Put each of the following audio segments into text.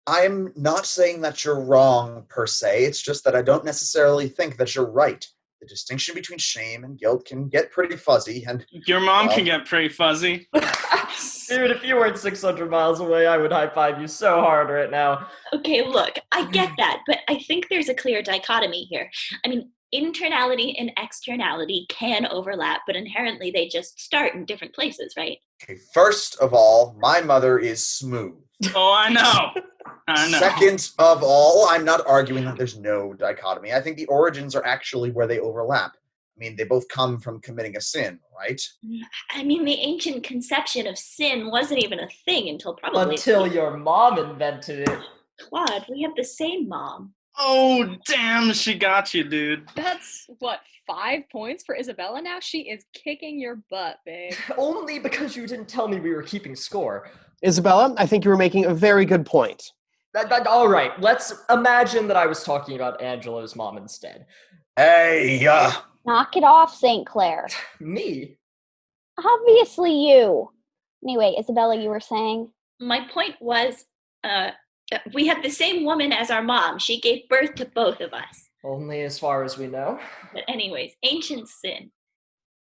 I'm not saying that you're wrong per se. It's just that I don't necessarily think that you're right. The distinction between shame and guilt can get pretty fuzzy, and your mom can get pretty fuzzy. Dude, if you weren't 600 miles away, I would high-five you so hard right now. Okay, look, I get that, but I think there's a clear dichotomy here. I mean, internality and externality can overlap, but inherently they just start in different places, right? Okay, first of all, my mother is smooth. Oh, I know. Second of all, I'm not arguing that there's no dichotomy. I think the origins are actually where they overlap. I mean, they both come from committing a sin, right? I mean, the ancient conception of sin wasn't even a thing until probably... Until your mom invented it. Claude, we have the same mom. Oh, damn, she got you, dude. That's, 5 points for Isabella now? She is kicking your butt, babe. Only because you didn't tell me we were keeping score. Isabella, I think you were making a very good point. All right, let's imagine that I was talking about Angelo's mom instead. Hey, Knock it off, St. Clair. Me? Obviously you. Anyway, Isabella, you were saying? My point was, we have the same woman as our mom. She gave birth to both of us. Only as far as we know. But anyways, ancient sin.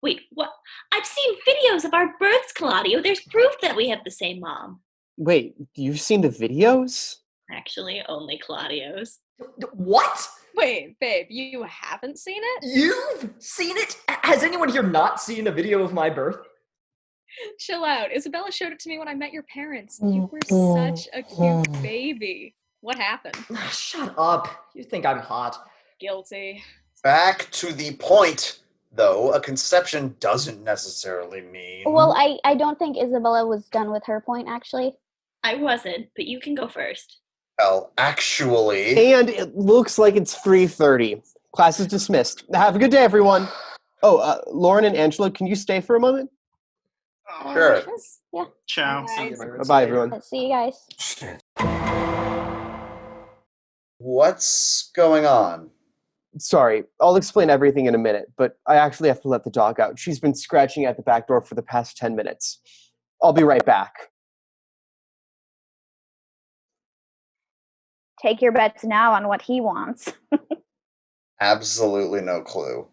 Wait, what? I've seen videos of our births, Claudio. There's proof that we have the same mom. Wait, you've seen the videos? Actually, only Claudio's. What? Wait, babe, you haven't seen it? You've seen it? Has anyone here not seen a video of my birth? Chill out. Isabella showed it to me when I met your parents. You were such a cute baby. What happened? Shut up. You think I'm hot. Guilty. Back to the point, though, a conception doesn't necessarily mean... Well, I don't think Isabella was done with her point, actually. I wasn't, but you can go first. Well, actually... And it looks like it's 3:30. Class is dismissed. Have a good day, everyone. Oh, Lauren and Angela, can you stay for a moment? Sure. Yeah. Ciao. Bye, everyone. See you guys. What's going on? Sorry, I'll explain everything in a minute, but I actually have to let the dog out. She's been scratching at the back door for the past 10 minutes. I'll be right back. Take your bets now on what he wants. Absolutely no clue.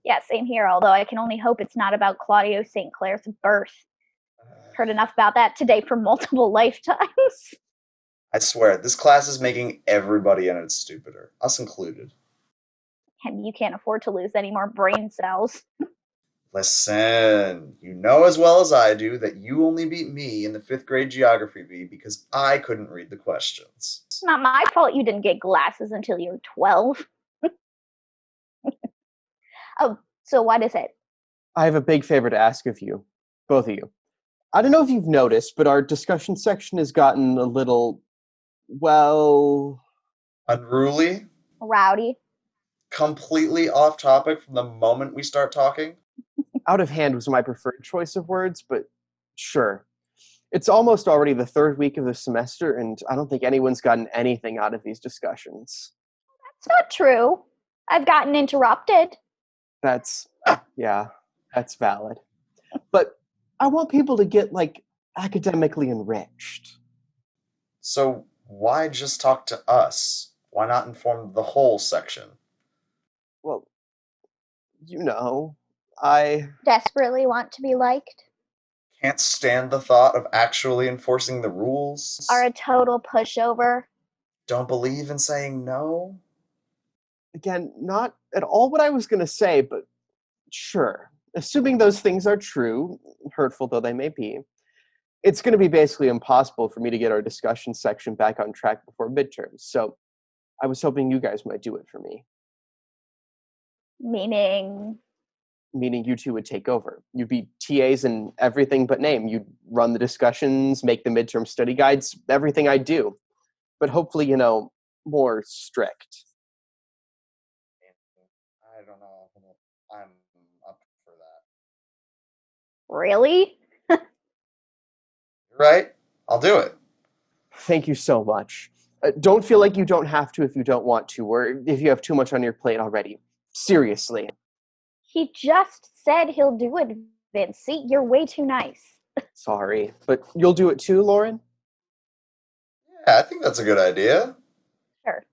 Yeah, same here, although I can only hope it's not about Claudio St. Clair's birth. Heard enough about that today for multiple lifetimes. I swear, this class is making everybody in it stupider, us included. And you can't afford to lose any more brain cells. Listen, you know as well as I do that you only beat me in the 5th grade geography bee because I couldn't read the questions. It's not my fault you didn't get glasses until you were 12. Oh, so what is it? I have a big favor to ask of you, both of you. I don't know if you've noticed, but our discussion section has gotten a little, well... Unruly? Rowdy? Completely off topic from the moment we start talking? Out of hand was my preferred choice of words, but sure. It's almost already the 3rd week of the semester, and I don't think anyone's gotten anything out of these discussions. That's not true. I've gotten interrupted. That's valid. But I want people to get, academically enriched. So why just talk to us? Why not inform the whole section? Well, I... Desperately want to be liked. Can't stand the thought of actually enforcing the rules? Are a total pushover. Don't believe in saying no? Again, not at all what I was going to say, but sure. Assuming those things are true, hurtful though they may be, it's going to be basically impossible for me to get our discussion section back on track before midterms. So I was hoping you guys might do it for me. Meaning you two would take over. You'd be TAs in everything but name. You'd run the discussions, make the midterm study guides, everything I do. But hopefully, more strict. I don't know. I'm up for that. Really? You're right. I'll do it. Thank you so much. Don't feel like you don't have to if you don't want to, or if you have too much on your plate already. Seriously. He just said he'll do it, Vince. See, you're way too nice. Sorry, but you'll do it too, Lauren? Yeah, I think that's a good idea. Sure.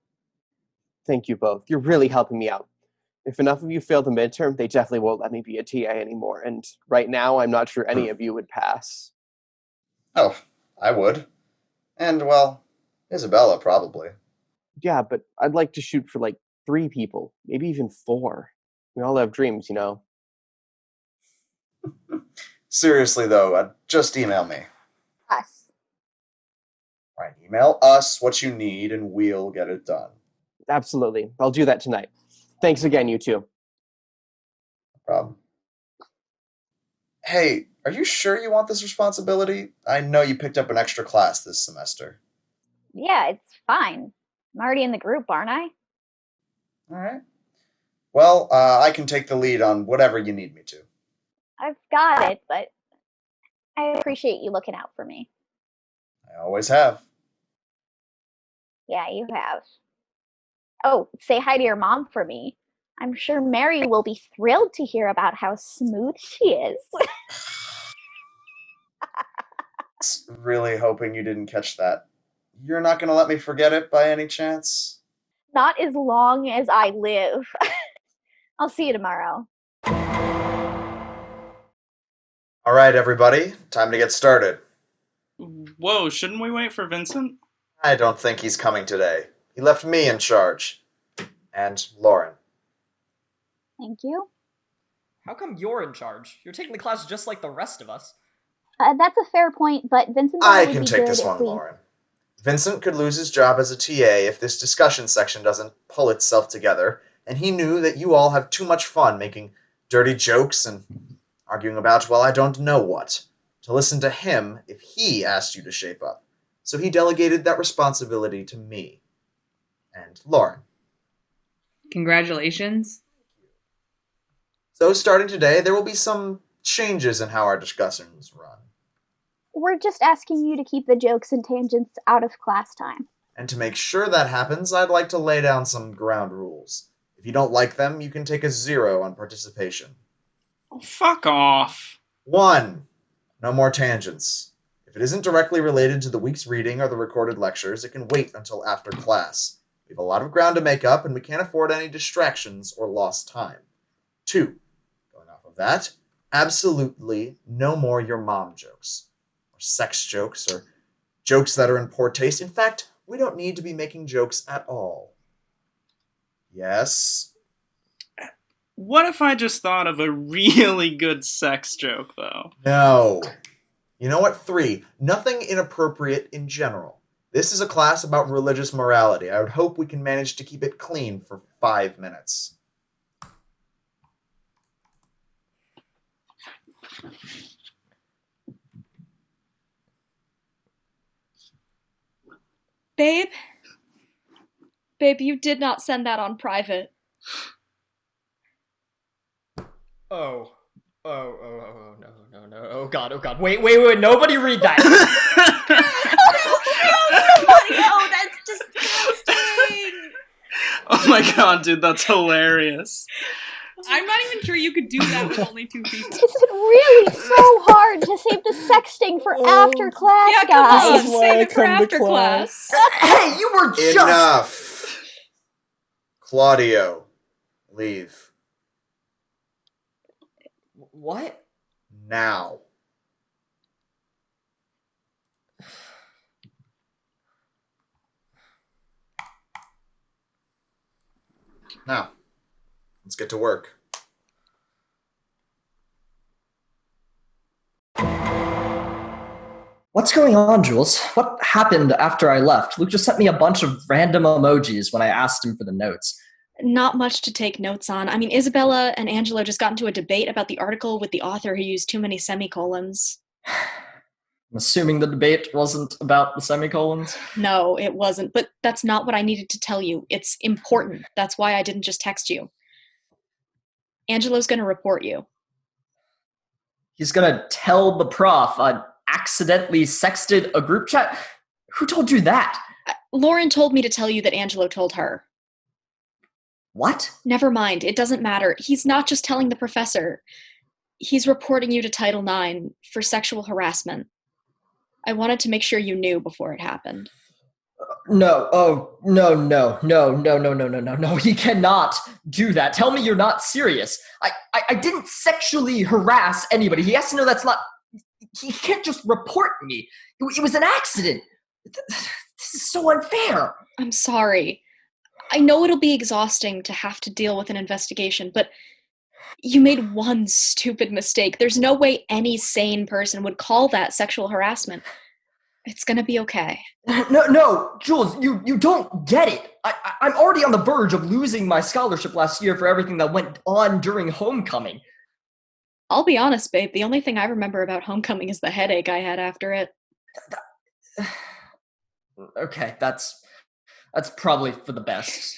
Thank you both. You're really helping me out. If enough of you fail the midterm, they definitely won't let me be a TA anymore. And right now, I'm not sure any of you would pass. Oh, I would. And, well, Isabella probably. Yeah, but I'd like to shoot for like 3 people, maybe even 4. We all have dreams, you know. Seriously, though, just email me. Us. Right, email us what you need and we'll get it done. Absolutely. I'll do that tonight. Thanks again, you two. No problem. Hey, are you sure you want this responsibility? I know you picked up an extra class this semester. Yeah, it's fine. I'm already in the group, aren't I? All right. Well, I can take the lead on whatever you need me to. I've got it, but I appreciate you looking out for me. I always have. Yeah, you have. Oh, say hi to your mom for me. I'm sure Mary will be thrilled to hear about how smooth she is. Really hoping you didn't catch that. You're not going to let me forget it by any chance? Not as long as I live. I'll see you tomorrow. All right, everybody. Time to get started. Whoa, shouldn't we wait for Vincent? I don't think he's coming today. He left me in charge. And Lauren. Thank you. How come you're in charge? You're taking the class just like the rest of us. That's a fair point, but Vincent I would can be take good this if one, we- Lauren. Vincent could lose his job as a TA if this discussion section doesn't pull itself together, and he knew that you all have too much fun making dirty jokes and arguing about, well, I don't know what, to listen to him if he asked you to shape up. So he delegated that responsibility to me. And Lauren. Congratulations. So starting today, there will be some changes in how our discussions run. We're just asking you to keep the jokes and tangents out of class time. And to make sure that happens, I'd like to lay down some ground rules. If you don't like them, you can take a 0 on participation. Oh, fuck off. 1. No more tangents. If it isn't directly related to the week's reading or the recorded lectures, it can wait until after class. We have a lot of ground to make up, and we can't afford any distractions or lost time. 2. Going off of that, absolutely no more your mom jokes. Sex jokes, or jokes that are in poor taste. In fact, we don't need to be making jokes at all. Yes? What if I just thought of a really good sex joke, though? No. You know what? 3. Nothing inappropriate in general. This is a class about religious morality. I would hope we can manage to keep it clean for 5 minutes. Babe? Babe, you did not send that on private. Oh, no. Oh god. Wait, nobody read that. Oh, that's disgusting! Oh my god, dude, that's hilarious. I'm not even sure you could do that with only 2 people. Is it really so hard to save the sexting for after class, Yeah, come on, guys? This is why save I it for come to after class. class. Hey, you were just... Enough! Claudio, leave. What? Now. Now, let's get to work. What's going on, Jules? What happened after I left? Luke just sent me a bunch of random emojis when I asked him for the notes. Not much to take notes on. I mean, Isabella and Angelo just got into a debate about the article with the author who used too many semicolons. I'm assuming the debate wasn't about the semicolons. No, it wasn't, but that's not what I needed to tell you. It's important. That's why I didn't just text you. Angelo's gonna report you. He's gonna tell the prof I accidentally sexted a group chat? Who told you that? Lauren told me to tell you that Angelo told her. What? Never mind, it doesn't matter. He's not just telling the professor. He's reporting you to Title IX for sexual harassment. I wanted to make sure you knew before it happened. No, oh, no. He cannot do that. Tell me you're not serious. I didn't sexually harass anybody. He has to know that's not... He can't just report me. It was an accident. This is so unfair. I'm sorry. I know it'll be exhausting to have to deal with an investigation, but you made one stupid mistake. There's no way any sane person would call that sexual harassment. It's gonna be okay. No, Jules, you don't get it. I'm already on the verge of losing my scholarship last year for everything that went on during homecoming. I'll be honest, babe. The only thing I remember about homecoming is the headache I had after it. Okay, that's probably for the best.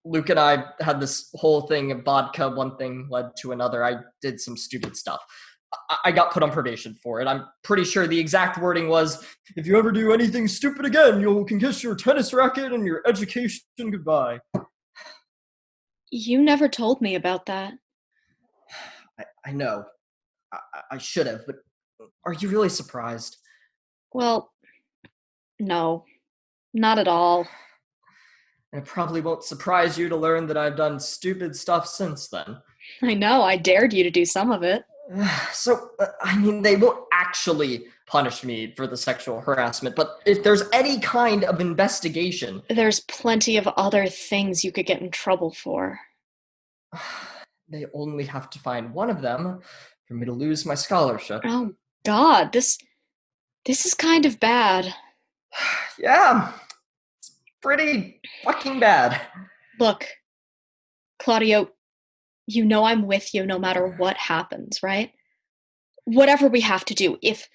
Luke and I had this whole thing of vodka. One thing led to another. I did some stupid stuff. I got put on probation for it. I'm pretty sure the exact wording was, if you ever do anything stupid again, you can kiss your tennis racket and your education goodbye. You never told me about that. I know. I should have, but are you really surprised? Well, no. Not at all. And it probably won't surprise you to learn that I've done stupid stuff since then. I know, I dared you to do some of it. So, they won't actually punish me for the sexual harassment, but if there's any kind of investigation... There's plenty of other things you could get in trouble for. They only have to find one of them for me to lose my scholarship. Oh, God, this is kind of bad. Yeah, it's pretty fucking bad. Look, Claudio, you know I'm with you no matter what happens, right? Whatever we have to do. If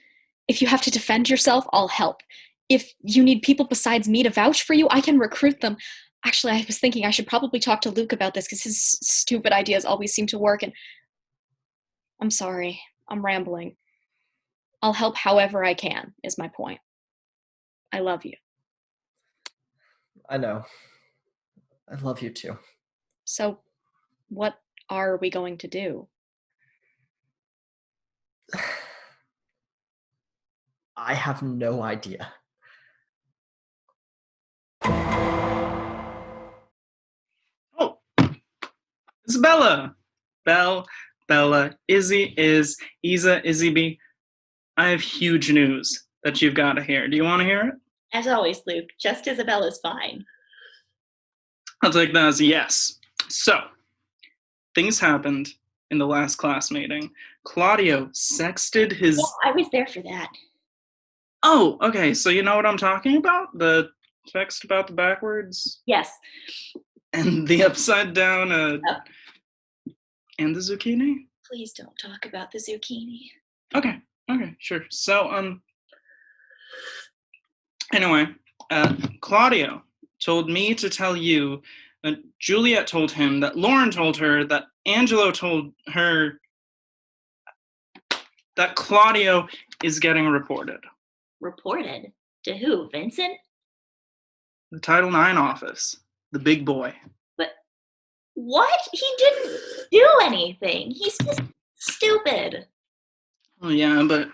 you have to defend yourself, I'll help. If you need people besides me to vouch for you, I can recruit them. Actually, I was thinking I should probably talk to Luke about this because his stupid ideas always seem to work, and I'm sorry. I'm rambling. I'll help however I can, is my point. I love you. I know. I love you too. So, what are we going to do? I have no idea. Oh, Isabella, Bella, Izzy, Isa, Izzy B. I have huge news that you've got to hear. Do you want to hear it? As always, Luke, just Isabella's fine. I'll take that as a yes. So, things happened in the last class meeting. Claudio sexted his... Yeah, I was there for that. Oh, okay, so you know what I'm talking about? The text about the backwards? Yes. And the upside down, and the zucchini? Please don't talk about the zucchini. Okay, sure. So, anyway, Claudio told me to tell you that Juliet told him, that Lauren told her, that Angelo told her that Claudio is getting reported. Reported? To who? Vincent? The Title IX office. The big boy. But what? He didn't do anything. He's just stupid. Well, yeah, but,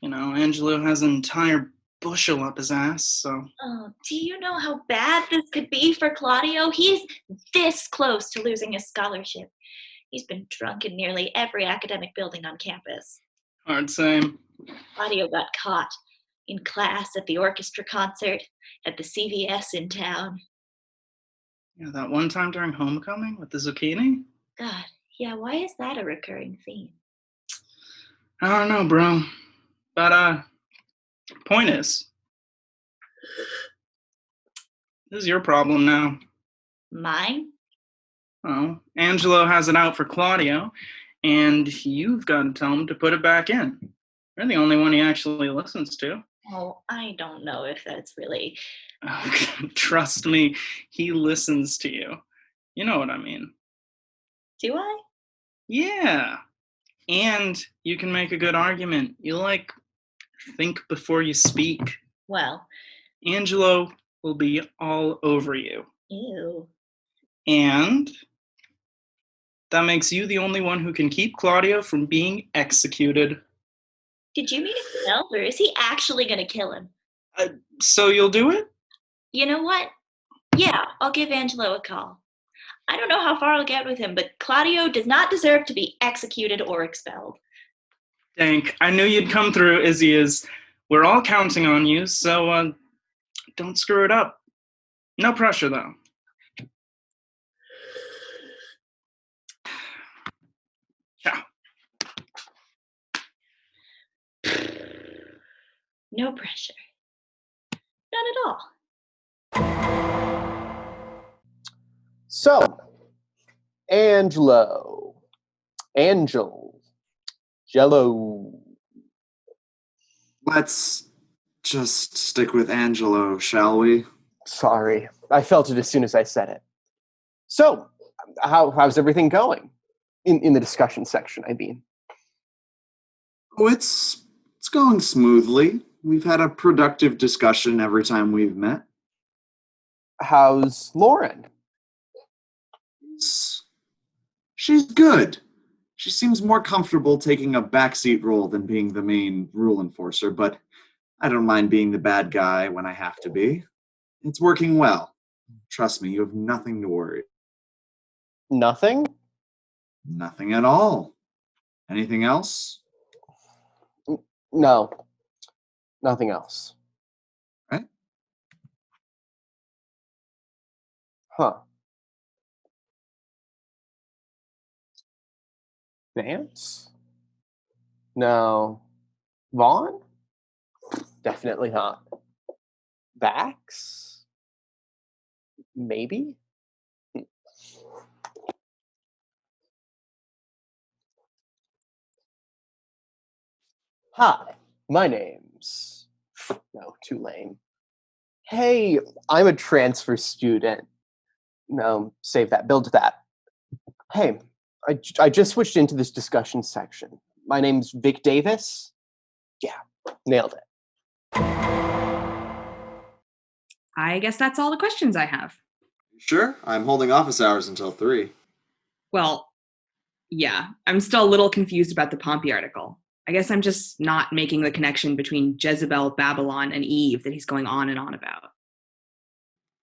Angelo has an entire bushel up his ass, so... Oh, do you know how bad this could be for Claudio? He's this close to losing his scholarship. He's been drunk in nearly every academic building on campus. Hard same. Claudio got caught in class, at the orchestra concert, at the CVS in town. Yeah, that one time during homecoming with the zucchini? God, yeah, why is that a recurring theme? I don't know, bro. But, point is, this is your problem now. Mine? Oh, Angelo has it out for Claudio, and you've got to tell him to put it back in. You're the only one he actually listens to. Oh, I don't know if that's really... Oh, trust me, he listens to you. You know what I mean. Do I? Yeah. And you can make a good argument. You, think before you speak. Well... Angelo will be all over you. Ew. And that makes you the only one who can keep Claudio from being executed. Did you mean himself, or is he actually going to kill him? So you'll do it? You know what? Yeah, I'll give Angelo a call. I don't know how far I'll get with him, but Claudio does not deserve to be executed or expelled. Dank, I knew you'd come through, Izzy is. We're all counting on you, so don't screw it up. No pressure, though. Ciao. No pressure. None at all. So, Angelo. Angel. Jello. Let's just stick with Angelo, shall we? Sorry, I felt it as soon as I said it. So, how's everything going? In the discussion section, I mean. Oh, it's going smoothly. We've had a productive discussion every time we've met. How's Lauren? She's good. She seems more comfortable taking a backseat role than being the main rule enforcer, but I don't mind being the bad guy when I have to be. It's working well. Trust me, you have nothing to worry. Nothing? Nothing at all. Anything else? No. Nothing else. Right? Huh. Vance? No. Vaughn? Definitely not. Vax? Maybe? Hi, my name's... No, too lame. Hey, I'm a transfer student. No, save that, build that. Hey, I just switched into this discussion section. My name's Vic Davis. Yeah, nailed it. I guess that's all the questions I have. Sure, I'm holding office hours until 3. Well, yeah, I'm still a little confused about the Pompey article. I guess I'm just not making the connection between Jezebel, Babylon, and Eve that he's going on and on about. Of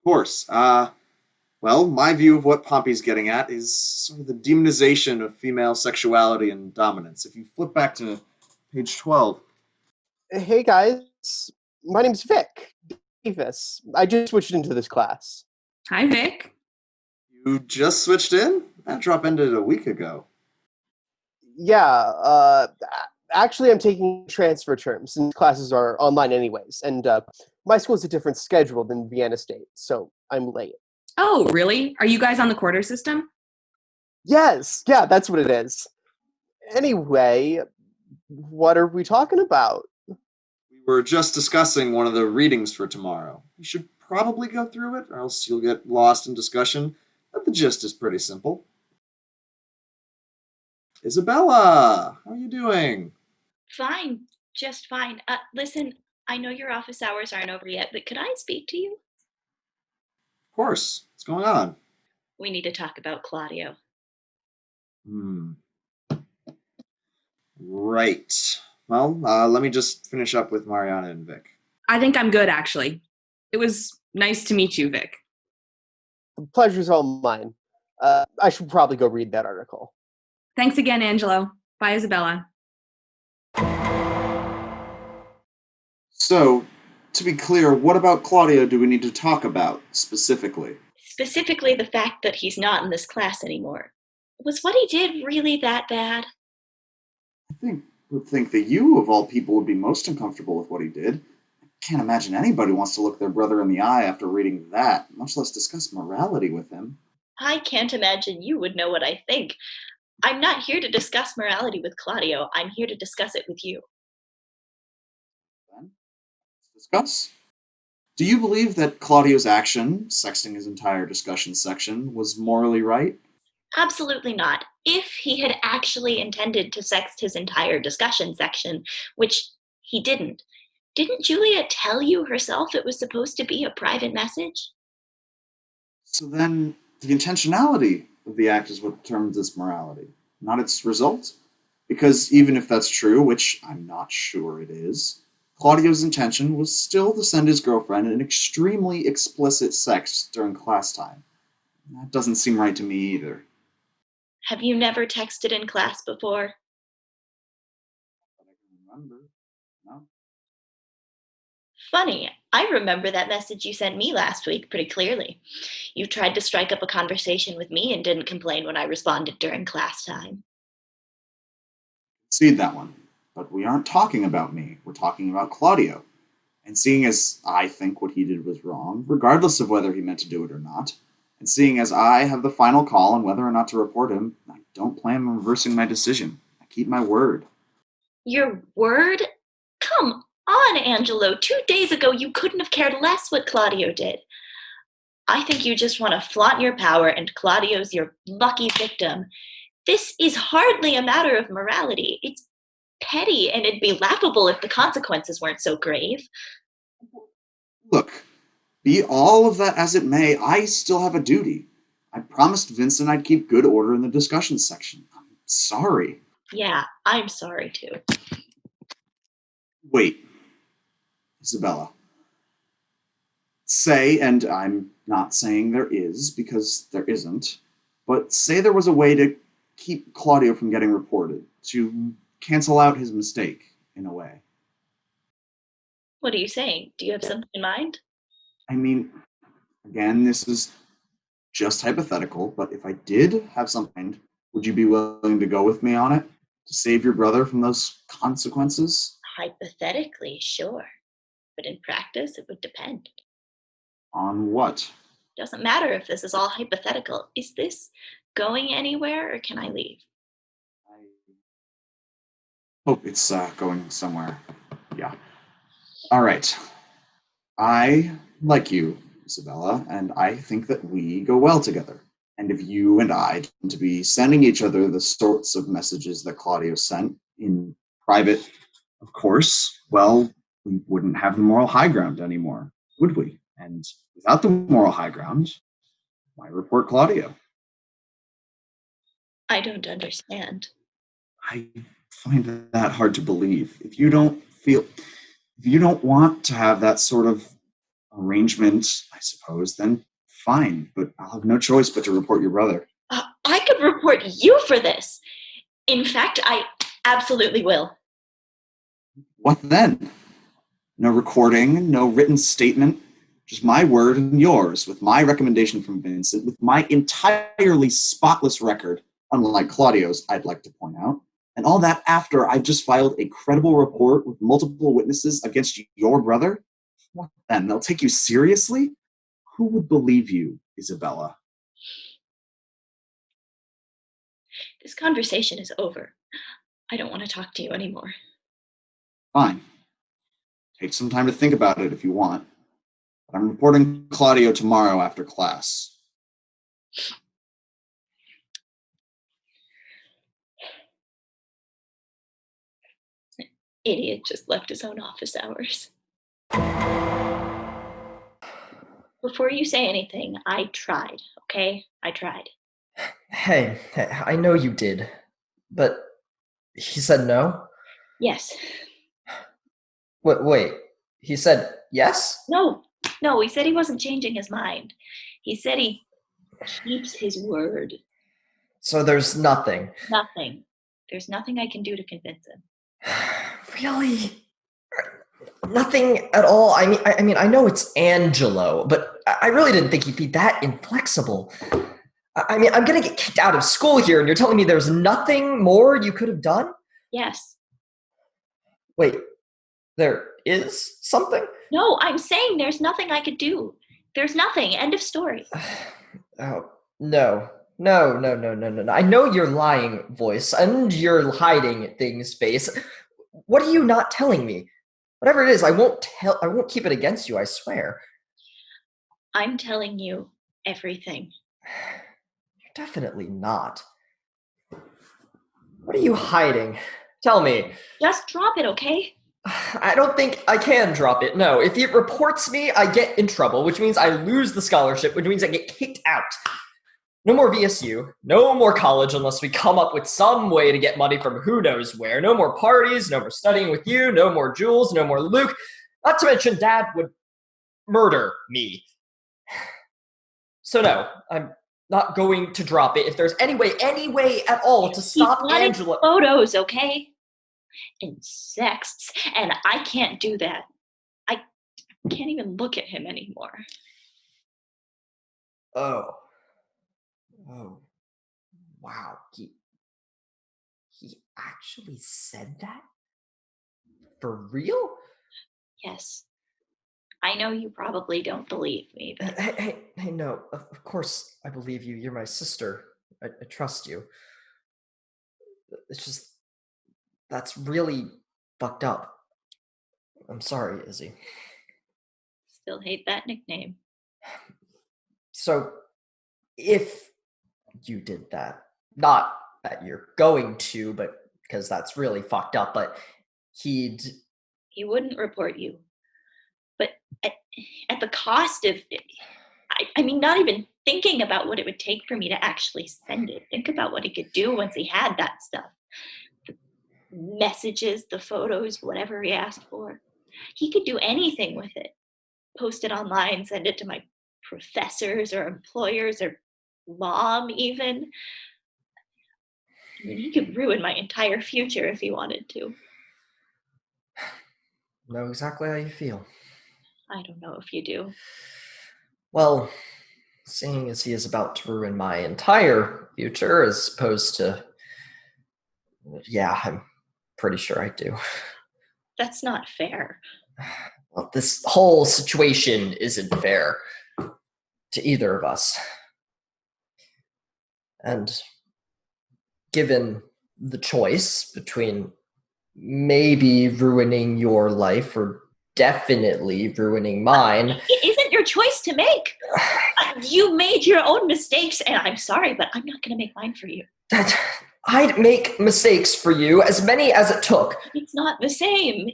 course. Well, my view of what Pompey's getting at is sort of the demonization of female sexuality and dominance. If you flip back to page 12. Hey guys, my name's Vic Davis. I just switched into this class. Hi, Vic. You just switched in? That drop ended a week ago. Yeah, actually I'm taking transfer terms, and classes are online anyways, and my school's a different schedule than Vienna State, so I'm late. Oh, really? Are you guys on the quarter system? Yes, yeah, that's what it is. Anyway, what are we talking about? We were just discussing one of the readings for tomorrow. You should probably go through it, or else you'll get lost in discussion, but the gist is pretty simple. Isabella, how are you doing? Fine, just fine. Listen, I know your office hours aren't over yet, but could I speak to you? Of course. What's going on? We need to talk about Claudio. Right. Well, let me just finish up with Mariana and Vic. I think I'm good, actually. It was nice to meet you, Vic. The pleasure's all mine. I should probably go read that article. Thanks again, Angelo. Bye, Isabella. So, to be clear, what about Claudio do we need to talk about, specifically? Specifically the fact that he's not in this class anymore. Was what he did really that bad? I would think that you, of all people, would be most uncomfortable with what he did. I can't imagine anybody wants to look their brother in the eye after reading that, much less discuss morality with him. I can't imagine you would know what I think. I'm not here to discuss morality with Claudio. I'm here to discuss it with you. Then, let's discuss. Do you believe that Claudio's action, sexting his entire discussion section, was morally right? Absolutely not. If he had actually intended to sext his entire discussion section, which he didn't Julia tell you herself it was supposed to be a private message? So then, the intentionality of the act is what determines its morality, not its result? Because even if that's true, which I'm not sure it is, Claudio's intention was still to send his girlfriend an extremely explicit sext during class time. That doesn't seem right to me either. Have you never texted in class before? But I can remember. No? Funny, I remember that message you sent me last week pretty clearly. You tried to strike up a conversation with me and didn't complain when I responded during class time. Concede that one. But we aren't talking about me. We're talking about Claudio. And seeing as I think what he did was wrong, regardless of whether he meant to do it or not, and seeing as I have the final call on whether or not to report him, I don't plan on reversing my decision. I keep my word. Your word? Come on, Angelo. 2 days ago, you couldn't have cared less what Claudio did. I think you just want to flaunt your power, and Claudio's your lucky victim. This is hardly a matter of morality. It's petty, and it'd be laughable if the consequences weren't so grave. Look, be all of that as it may, I still have a duty. I promised Vincent I'd keep good order in the discussion section. I'm sorry. Yeah, I'm sorry too. Wait, Isabella. Say, and I'm not saying there is, because there isn't, but say there was a way to keep Claudio from getting reported, to cancel out his mistake, in a way. What are you saying? Do you have something in mind? I mean, again, this is just hypothetical, but if I did have something, would you be willing to go with me on it? To save your brother from those consequences? Hypothetically, sure. But in practice, it would depend. On what? Doesn't matter if this is all hypothetical. Is this going anywhere, or can I leave? I hope it's going somewhere. Yeah. All right. I like you, Isabella, and I think that we go well together. And if you and I tend to be sending each other the sorts of messages that Claudio sent in private, of course, well, we wouldn't have the moral high ground anymore, would we? And without the moral high ground, why report Claudio? I don't understand. I find that hard to believe. If you don't want to have that sort of arrangement, I suppose, then fine, but I'll have no choice but to report your brother. I could report you for this. In fact, I absolutely will. What then? No recording, no written statement, just my word and yours, with my recommendation from Vincent, with my entirely spotless record, unlike Claudio's, I'd like to point out. And all that after I've just filed a credible report with multiple witnesses against your brother? What then? They'll take you seriously? Who would believe you, Isabella? This conversation is over. I don't want to talk to you anymore. Fine. Take some time to think about it if you want. But I'm reporting Claudio tomorrow after class. Idiot just left his own office hours. Before you say anything, I tried, okay? I tried. Hey, I know you did, but he said no? Yes. Wait, he said yes? No, he said he wasn't changing his mind. He said he keeps his word. So there's nothing. Nothing. There's nothing I can do to convince him. Really? Nothing at all? I mean, I know it's Angelo, but I really didn't think he'd be that inflexible. I mean, I'm gonna get kicked out of school here, and you're telling me there's nothing more you could have done? Yes. Wait, there is something? No, I'm saying there's nothing I could do. There's nothing. End of story. Oh, no. No. I know you're lying, voice, and you're hiding things, face. What are you not telling me? Whatever it is, I won't keep it against you, I swear. I'm telling you everything. You're definitely not. What are you hiding? Tell me. Just drop it, okay? I don't think I can drop it, no. If it reports me, I get in trouble, which means I lose the scholarship, which means I get kicked out. No more VSU, no more college unless we come up with some way to get money from who knows where. No more parties, no more studying with you, no more Jules, no more Luke. Not to mention Dad would murder me. So no, I'm not going to drop it. If there's any way at all to stop He wanted Angela. photos, okay? And sexts, and I can't do that. I can't even look at him anymore. Oh, wow. He actually said that? For real? Yes. I know you probably don't believe me, but Hey, no. Of course I believe you. You're my sister. I trust you. It's just, that's really fucked up. I'm sorry, Izzy. still hate that nickname. So, if you did that, not that you're going to, but because that's really fucked up, but He wouldn't report you. But at the cost of, I mean, not even thinking about what it would take for me to actually send it. Think about what he could do once he had that stuff. The messages, the photos, whatever he asked for. He could do anything with it. Post it online, send it to my professors or employers or mom even. I mean, he could ruin my entire future if he wanted to. know exactly how you feel. I don't know if you do. Well, seeing as he is about to ruin my entire future as opposed to, yeah, I'm pretty sure I do. That's not fair. Well, this whole situation isn't fair to either of us. And given the choice between maybe ruining your life or definitely ruining mine. It isn't your choice to make. You made your own mistakes, and I'm sorry, but I'm not going to make mine for you. That I'd make mistakes for you, as many as it took. It's not the same.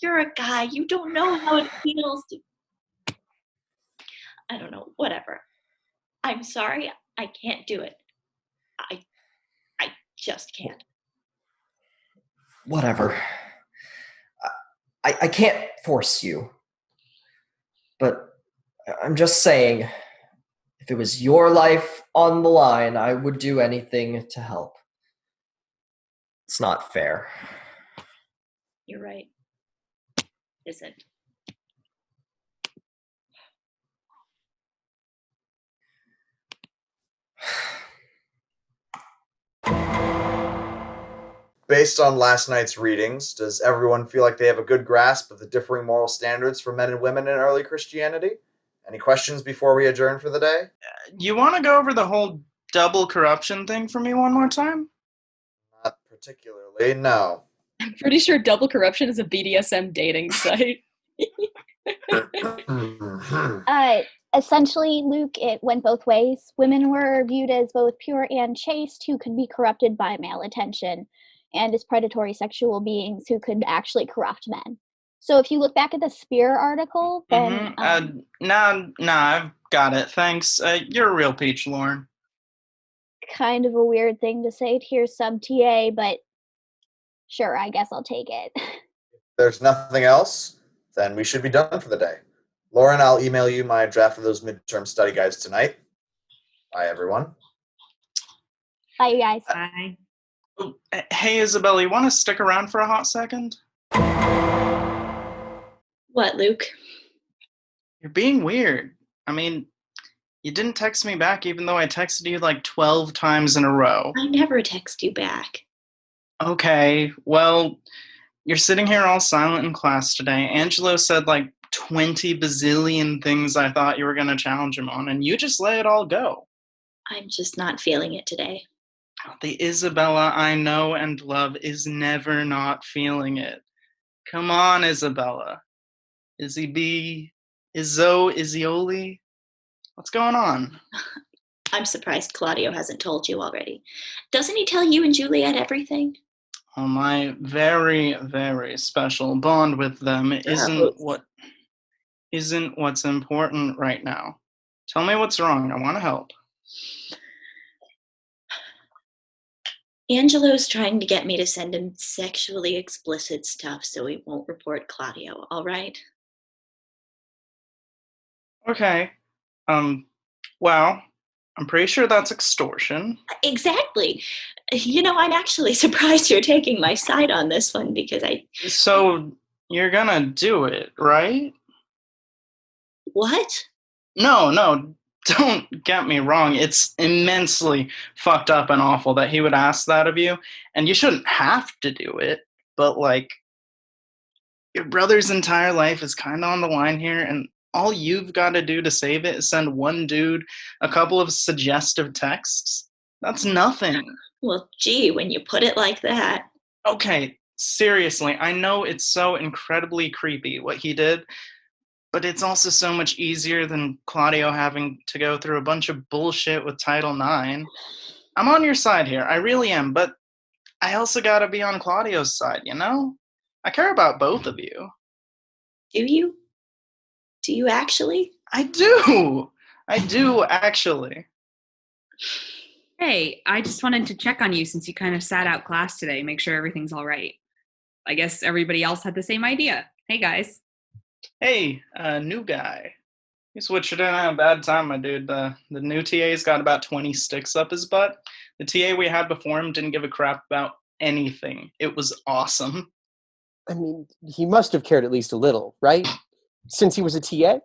You're a guy. You don't know how it feels to... I don't know. Whatever. I'm sorry. I can't do it. I just can't. Whatever. I can't force you. But I'm just saying, if it was your life on the line, I would do anything to help. It's not fair. You're right. Isn't. Based on last night's readings, does everyone feel like they have a good grasp of the differing moral standards for men and women in early Christianity? Any questions before we adjourn for the day? You want to go over the whole double corruption thing for me one more time? Not particularly, no. I'm pretty sure Double Corruption is a BDSM dating site. Essentially, Luke, it went both ways. Women were viewed as both pure and chaste who could be corrupted by male attention, and as predatory sexual beings who could actually corrupt men. So if you look back at the Spear article, then... Nah, I've got it. Thanks. You're a real peach, Lauren. Kind of a weird thing to say to your sub-TA, but sure, I guess I'll take it. If there's nothing else, then we should be done for the day. Lauren, I'll email you my draft of those midterm study guides tonight. Bye, everyone. Bye, you guys. Bye. Hey, Isabella, you want to stick around for a hot second? What, Luke? You're being weird. I mean, you didn't text me back even though I texted you like 12 times in a row. I never text you back. Okay, well, you're sitting here all silent in class today. Angelo said like 20 bazillion things I thought you were going to challenge him on, and you just let it all go. I'm just not feeling it today. The Isabella I know and love is never not feeling it. Come on, Isabella. Izzy B, Izzo, Izzioli? What's going on? I'm surprised Claudio hasn't told you already. Doesn't he tell you and Juliet everything? Oh, my very, very special bond with them isn't what's important right now. Tell me what's wrong. I want to help. Angelo's trying to get me to send him sexually explicit stuff so he won't report Claudio, all right? Okay. Well, I'm pretty sure that's extortion. Exactly. I'm actually surprised you're taking my side on this one because So you're gonna do it, right? What? No, don't get me wrong. It's immensely fucked up and awful that he would ask that of you, and you shouldn't have to do it, but like, your brother's entire life is kind of on the line here, and all you've got to do to save it is send one dude a couple of suggestive texts. That's nothing. Well, gee, when you put it like that. Okay, seriously, I know it's so incredibly creepy what he did, but it's also so much easier than Claudio having to go through a bunch of bullshit with Title IX. I'm on your side here, I really am, but I also gotta be on Claudio's side, you know? I care about both of you. Do you? Do you actually? I do! I do, actually. Hey, I just wanted to check on you since you kind of sat out class today, make sure everything's all right. I guess everybody else had the same idea. Hey, guys. Hey, new guy. You switched it in at a bad time, my dude. The new TA's got about 20 sticks up his butt. The TA we had before him didn't give a crap about anything. It was awesome. I mean, he must have cared at least a little, right? Since he was a TA?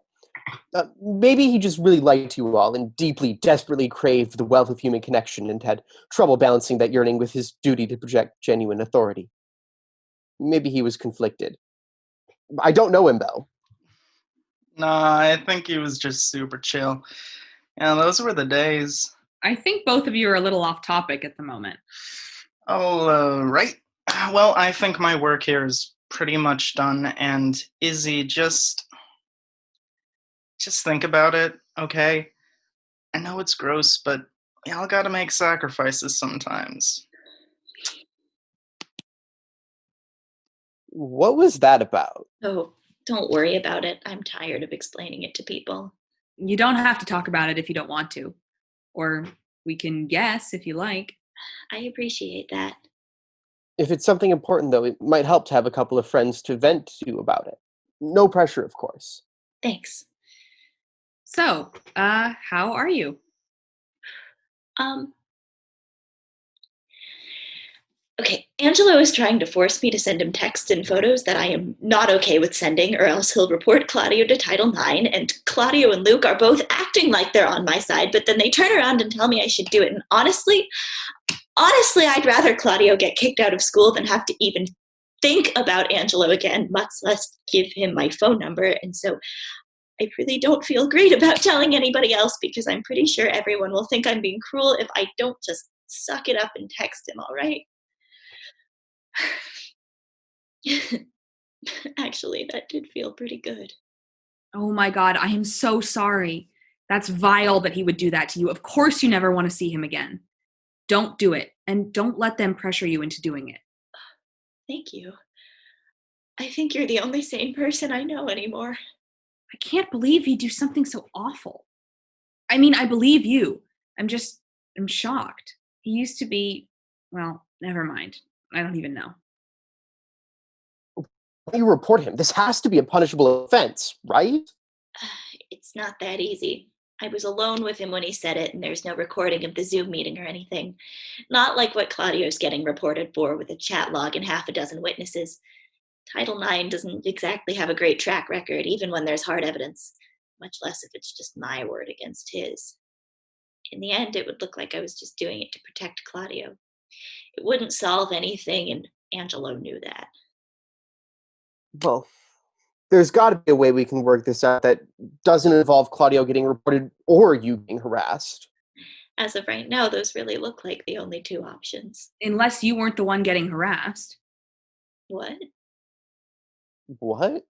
Maybe he just really liked you all and deeply, desperately craved the wealth of human connection and had trouble balancing that yearning with his duty to project genuine authority. Maybe he was conflicted. I don't know him, though. Nah, I think he was just super chill. Yeah, those were the days. I think both of you are a little off topic at the moment. Oh, right. Well, I think my work here is pretty much done, and Izzy, just think about it, okay? I know it's gross, but y'all gotta make sacrifices sometimes. What was that about? Oh, don't worry about it. I'm tired of explaining it to people. You don't have to talk about it if you don't want to. Or we can guess if you like. I appreciate that. If it's something important, though, it might help to have a couple of friends to vent to about it. No pressure, of course. Thanks. So, how are you? Okay, Angelo is trying to force me to send him texts and photos that I am not okay with sending, or else he'll report Claudio to Title IX, and Claudio and Luke are both acting like they're on my side, but then they turn around and tell me I should do it, and honestly, I'd rather Claudio get kicked out of school than have to even think about Angelo again, much less give him my phone number, and so I really don't feel great about telling anybody else because I'm pretty sure everyone will think I'm being cruel if I don't just suck it up and text him, all right? Actually, that did feel pretty good. Oh my God, I am so sorry. That's vile that he would do that to you. Of course you never want to see him again. Don't do it, and don't let them pressure you into doing it. Thank you. I think you're the only sane person I know anymore. I can't believe he'd do something so awful. I mean, I believe you. I'm shocked. He used to be, well, never mind. I don't even know. You report him. This has to be a punishable offense, right? It's not that easy. I was alone with him when he said it, and there's no recording of the Zoom meeting or anything. Not like what Claudio's getting reported for with a chat log and half a dozen witnesses. Title IX doesn't exactly have a great track record, even when there's hard evidence, much less if it's just my word against his. In the end, it would look like I was just doing it to protect Claudio. It wouldn't solve anything, and Angelo knew that. Well, there's got to be a way we can work this out that doesn't involve Claudio getting reported or you being harassed. As of right now, those really look like the only two options. Unless you weren't the one getting harassed. What? What?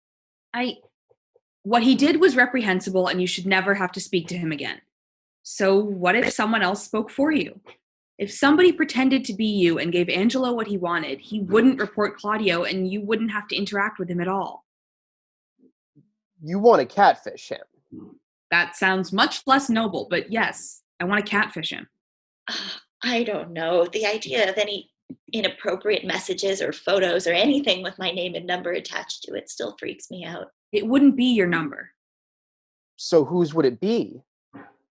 What he did was reprehensible and you should never have to speak to him again. So what if someone else spoke for you? If somebody pretended to be you and gave Angelo what he wanted, he wouldn't report Claudio and you wouldn't have to interact with him at all. You want to catfish him. That sounds much less noble, but yes, I want to catfish him. I don't know. The idea of any inappropriate messages or photos or anything with my name and number attached to it still freaks me out. It wouldn't be your number. So whose would it be?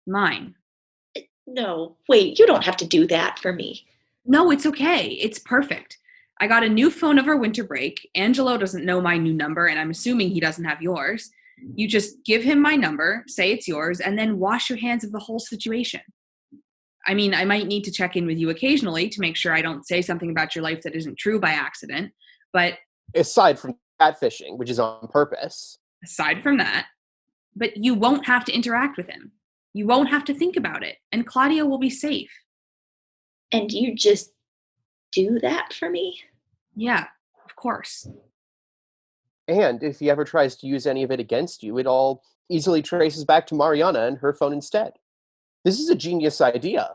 Mine. No, wait, you don't have to do that for me. No, it's okay. It's perfect. I got a new phone over winter break. Angelo doesn't know my new number, and I'm assuming he doesn't have yours. You just give him my number, say it's yours, and then wash your hands of the whole situation. I mean, I might need to check in with you occasionally to make sure I don't say something about your life that isn't true by accident, but Aside from catfishing, which is on purpose. aside from that, but you won't have to interact with him. You won't have to think about it, and Claudio will be safe. And you just do that for me? Yeah, of course. And if he ever tries to use any of it against you, it all easily traces back to Mariana and her phone instead. This is a genius idea.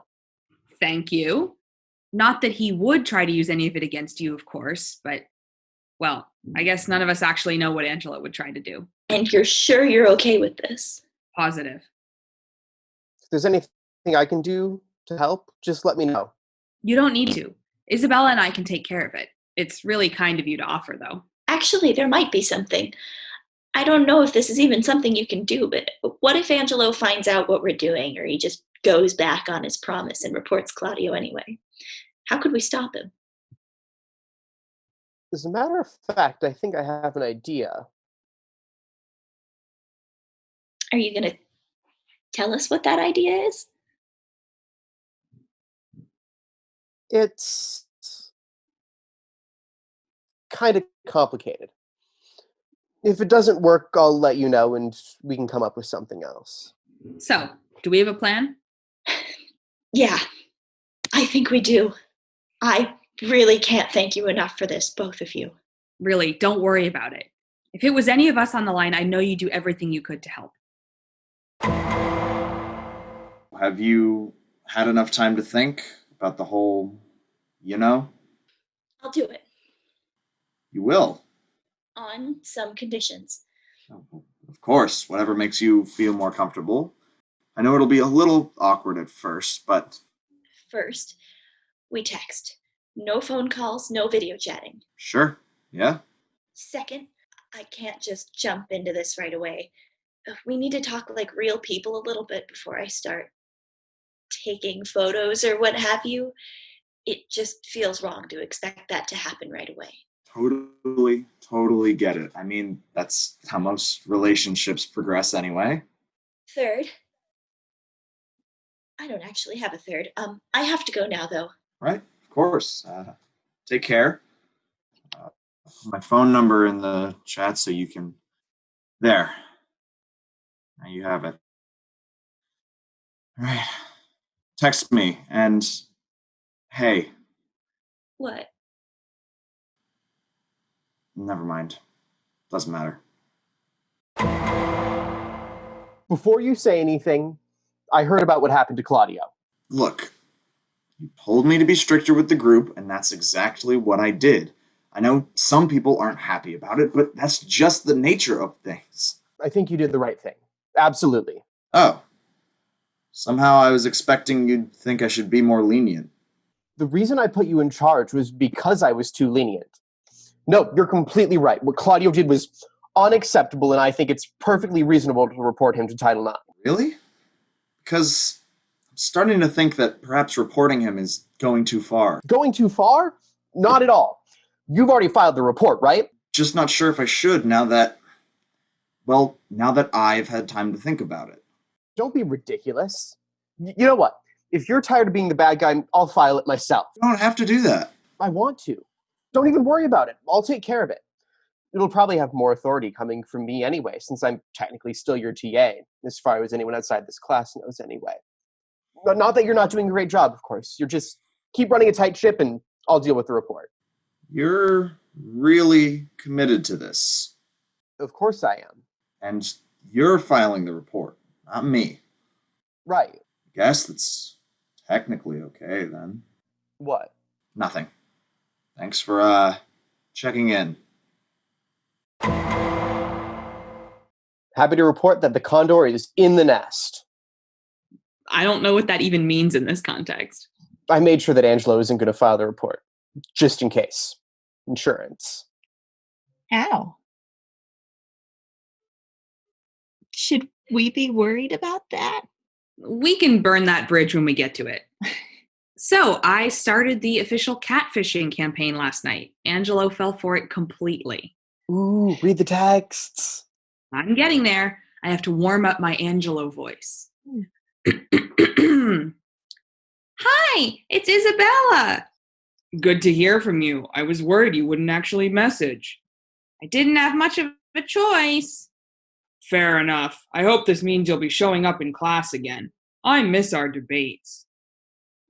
Thank you. Not that he would try to use any of it against you, of course, but, well, I guess none of us actually know what Angelo would try to do. And you're sure you're okay with this? Positive. If there's anything I can do to help, just let me know. You don't need to. Isabella and I can take care of it. It's really kind of you to offer, though. Actually, there might be something. I don't know if this is even something you can do, but what if Angelo finds out what we're doing, or he just goes back on his promise and reports Claudio anyway? How could we stop him? As a matter of fact, I think I have an idea. Are you going to tell us what that idea is? It's kind of complicated. If it doesn't work, I'll let you know and we can come up with something else. So, do we have a plan? Yeah, I think we do. I really can't thank you enough for this, both of you. Really, don't worry about it. If it was any of us on the line, I know you'd do everything you could to help. Have you had enough time to think about the whole, I'll do it. You will. On some conditions. Of course, whatever makes you feel more comfortable. I know it'll be a little awkward at first, but... First, we text. No phone calls, no video chatting. Sure, yeah. Second, I can't just jump into this right away. We need to talk like real people a little bit before I start taking photos or what have you. It just feels wrong to expect that to happen right away. Totally get it. I mean, that's how most relationships progress anyway. Third, I don't actually have a third. I have to go now, though. Right, of course. Take care. My phone number in the chat so you can... There. Now you have it. All right. Text me, and... Hey. What? Never mind. Doesn't matter. Before you say anything, I heard about what happened to Claudio. Look, you told me to be stricter with the group, and that's exactly what I did. I know some people aren't happy about it, but that's just the nature of things. I think you did the right thing. Absolutely. Oh. Somehow I was expecting you'd think I should be more lenient. The reason I put you in charge was because I was too lenient. No, you're completely right. What Claudio did was unacceptable, and I think it's perfectly reasonable to report him to Title IX. Really? Because I'm starting to think that perhaps reporting him is going too far. Going too far? Not at all. You've already filed the report, right? Just not sure if I should now that I've had time to think about it. Don't be ridiculous. You know what? If you're tired of being the bad guy, I'll file it myself. You don't have to do that. I want to. Don't even worry about it. I'll take care of it. It'll probably have more authority coming from me anyway, since I'm technically still your TA, as far as anyone outside this class knows anyway. But not that you're not doing a great job, of course. You're just keep running a tight ship and I'll deal with the report. You're really committed to this. Of course I am. And you're filing the report, not me. Right. I guess that's technically okay, then. What? Nothing. Thanks for, checking in. Happy to report that the condor is in the nest. I don't know what that even means in this context. I made sure that Angelo isn't going to file the report, just in case. Insurance. Ow. Should we be worried about that? We can burn that bridge when we get to it. So I started the official catfishing campaign last night. Angelo fell for it completely. Ooh, read the texts. I'm getting there. I have to warm up my Angelo voice. Hi, it's Isabella. Good to hear from you. I was worried you wouldn't actually message. I didn't have much of a choice. Fair enough. I hope this means you'll be showing up in class again. I miss our debates.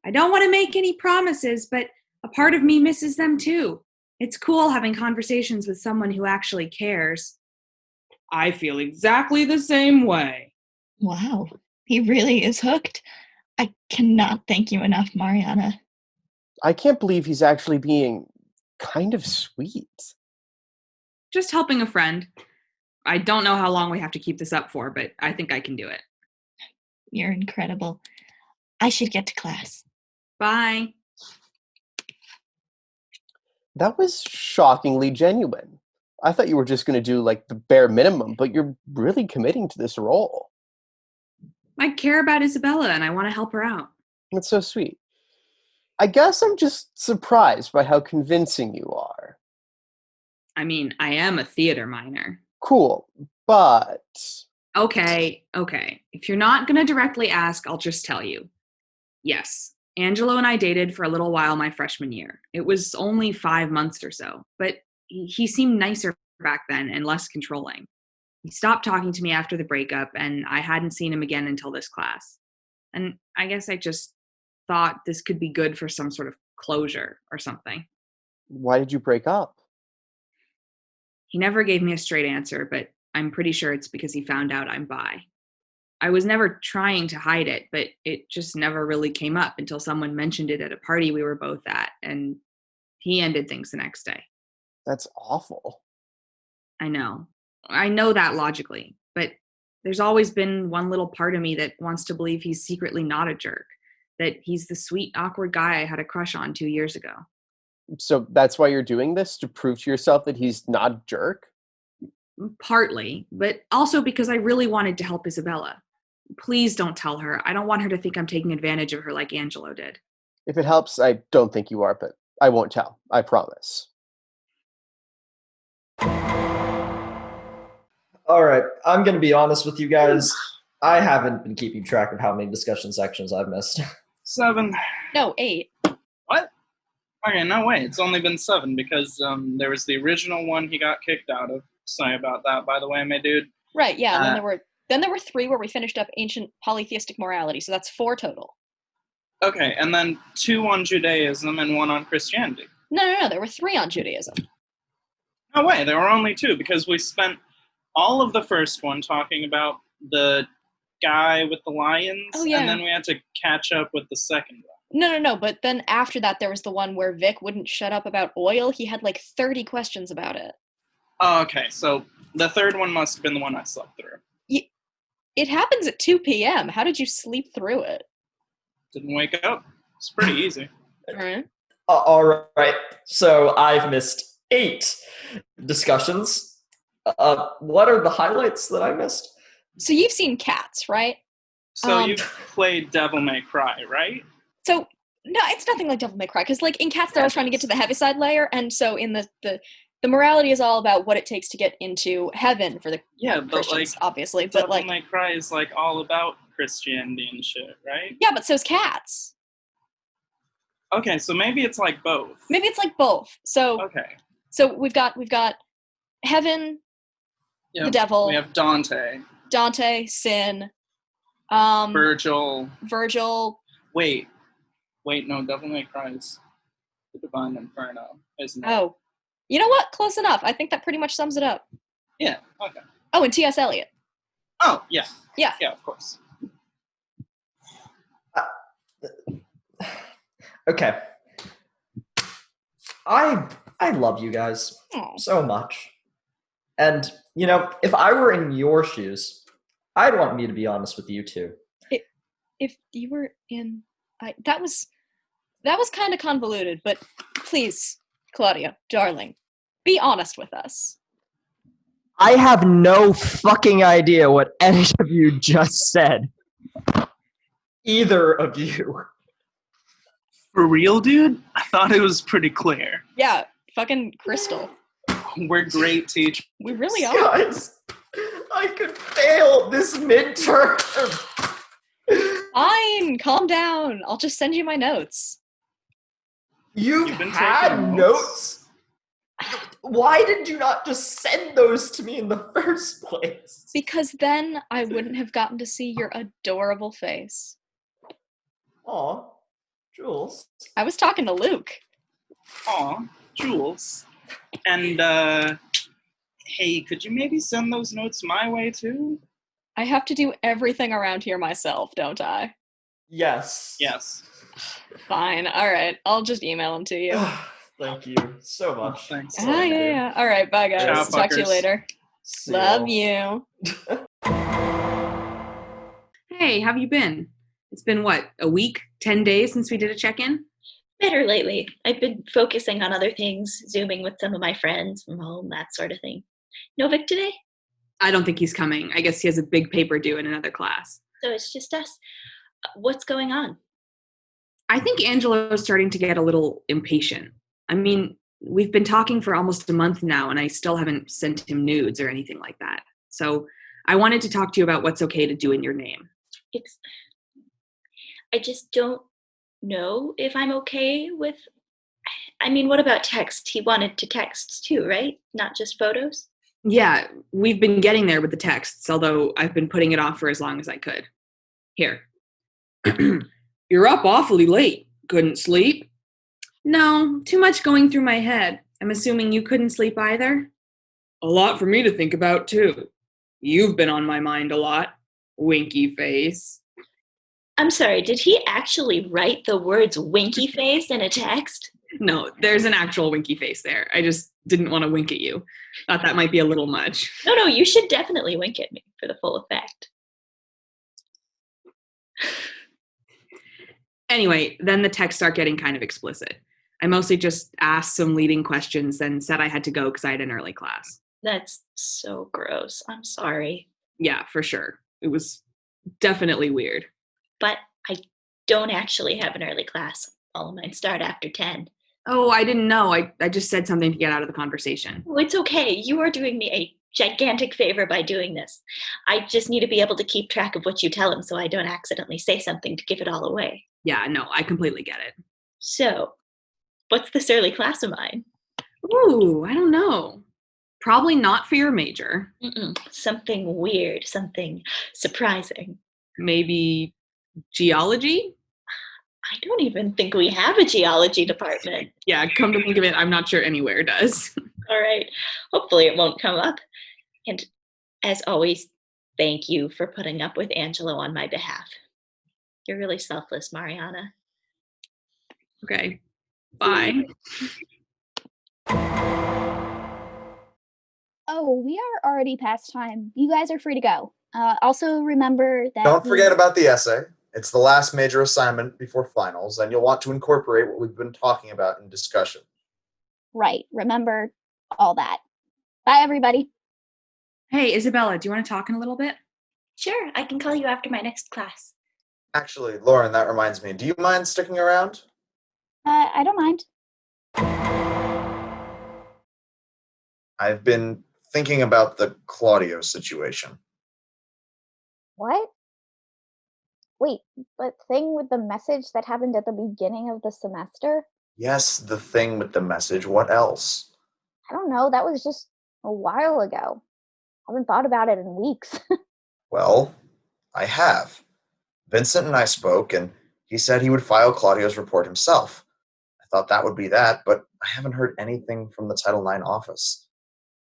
I don't want to make any promises, but a part of me misses them too. It's cool having conversations with someone who actually cares. I feel exactly the same way. Wow, he really is hooked. I cannot thank you enough, Mariana. I can't believe he's actually being kind of sweet. Just helping a friend. I don't know how long we have to keep this up for, but I think I can do it. You're incredible. I should get to class. Bye. That was shockingly genuine. I thought you were just going to do like the bare minimum, but you're really committing to this role. I care about Isabella and I want to help her out. That's so sweet. I guess I'm just surprised by how convincing you are. I mean, I am a theater minor. Cool, but... Okay. If you're not going to directly ask, I'll just tell you. Yes, Angelo and I dated for a little while my freshman year. It was only 5 months or so, but he seemed nicer back then and less controlling. He stopped talking to me after the breakup, and I hadn't seen him again until this class. And I guess I just thought this could be good for some sort of closure or something. Why did you break up? He never gave me a straight answer, but I'm pretty sure it's because he found out I'm bi. I was never trying to hide it, but it just never really came up until someone mentioned it at a party we were both at, and he ended things the next day. That's awful. I know that logically, but there's always been one little part of me that wants to believe he's secretly not a jerk, that he's the sweet, awkward guy I had a crush on 2 years ago. So that's why you're doing this? To prove to yourself that he's not a jerk? Partly, but also because I really wanted to help Isabella. Please don't tell her. I don't want her to think I'm taking advantage of her like Angelo did. If it helps, I don't think you are, but I won't tell. I promise. All right, I'm going to be honest with you guys. I haven't been keeping track of how many discussion sections I've missed. 7. No, 8. What? Okay, no way. It's only been 7 because there was the original one he got kicked out of. Sorry about that, by the way, my dude. Right, yeah. And then there were 3 where we finished up ancient polytheistic morality, so that's 4 total. Okay, and then 2 on Judaism and 1 on Christianity. No, there were 3 on Judaism. No way, there were only 2 because we spent all of the first one talking about the guy with the lions, Oh, yeah. and then we had to catch up with the second one. No, but then after that there was the one where Vic wouldn't shut up about oil. He had like 30 questions about it. Oh, okay, so the third one must have been the one I slept through. It happens at 2 p.m. How did you sleep through it? Didn't wake up. It's pretty easy. Alright. All right, so I've missed 8 discussions. What are the highlights that I missed? So you've seen Cats, right? So you played Devil May Cry, right? So, no, it's nothing like Devil May Cry, because like in Cats they're all trying to get to the Heaviside layer, and so in the morality is all about what it takes to get into heaven for the Christians, like, obviously. Devil But like May Cry is like all about Christianity and shit, right? yeah, but so's Cats. Okay, so maybe it's like both. Maybe it's like both. So Okay. So we've got heaven, the devil. We have Dante, Sin, Virgil. Virgil. Wait, no, Devil May Cry is the Divine Inferno, isn't it? Oh, you know what? Close enough. I think that pretty much sums it up. Yeah, okay. Oh, and T.S. Eliot. Oh, yeah. Yeah. Yeah, of course. Okay. I love you guys Aw. so much. And, you know, if I were in your shoes, I'd want me to be honest with you too. if you were in... that was kind of convoluted, but please, Claudia, darling, be honest with us. I have no fucking idea what any of you just said. Either of you. For real, dude? I thought it was pretty clear. Yeah, fucking Crystal. We're great teachers. We really are. Guys, I could fail this midterm. Fine, calm down. I'll just send you my notes. You've been had taking notes? Why did you not just send those to me in the first place? Because then I wouldn't have gotten to see your adorable face. Aw, Jules. I was talking to Luke. Aw, Jules. And, hey, could you maybe send those notes my way, too? I have to do everything around here myself, don't I? Yes. Yes. Fine, alright. I'll just email them to you. Thank you so much. Thanks. Yeah. Alright, bye guys. Ciao, Talk to you fuckers. later. See Love y'all. you. Hey, how have you been? It's been what, a week, 10 days since we did a check-in? Better lately. I've been focusing on other things, Zooming with some of my friends from home, that sort of thing. No Vic today? I don't think he's coming. I guess he has a big paper due in another class. So it's just us. What's going on? I think Angelo is starting to get a little impatient. I mean, we've been talking for almost a month now, and I still haven't sent him nudes or anything like that. So I wanted to talk to you about what's okay to do in your name. I just don't know if I'm okay with... I mean, what about text? He wanted to text too, right? Not just photos? Yeah, we've been getting there with the texts, although I've been putting it off for as long as I could. Here. You're up awfully late. Couldn't sleep? No, too much going through my head. I'm assuming you couldn't sleep either? A lot for me to think about, too. You've been on my mind a lot. Winky face. I'm sorry, did he actually write the words winky face in a text? No, there's an actual winky face there. I just didn't want to wink at you. Thought that might be a little much. No, you should definitely wink at me for the full effect. Anyway, then the texts start getting kind of explicit. I mostly just asked some leading questions, then said I had to go because I had an early class. That's so gross. I'm sorry. Yeah, for sure. It was definitely weird. But I don't actually have an early class. All of mine start after 10. Oh, I didn't know. I just said something to get out of the conversation. Oh, it's okay. You are doing me a gigantic favor by doing this. I just need to be able to keep track of what you tell him so I don't accidentally say something to give it all away. Yeah, no, I completely get it. So, what's this early class of mine? Ooh, I don't know. Probably not for your major. Something weird, something surprising. Maybe geology? I don't even think we have a geology department. Yeah, come to think of it, I'm not sure anywhere does. All right. Hopefully it won't come up. And as always, thank you for putting up with Angelo on my behalf. You're really selfless, Mariana. Okay. Bye. Oh, we are already past time. You guys are free to go. Also, remember that... Don't forget about the essay. It's the last major assignment before finals, and you'll want to incorporate what we've been talking about in discussion. Right. Remember all that. Bye, everybody. Hey, Isabella, do you want to talk in a little bit? Sure, I can call you after my next class. Actually, Lauren, that reminds me. Do you mind sticking around? I don't mind. I've been thinking about the Claudio situation. What? Wait, the thing with the message that happened at the beginning of the semester? Yes, the thing with the message. What else? I don't know. That was just a while ago. I haven't thought about it in weeks. Well, I have. Vincent and I spoke, and he said he would file Claudio's report himself. I thought that would be that, but I haven't heard anything from the Title IX office.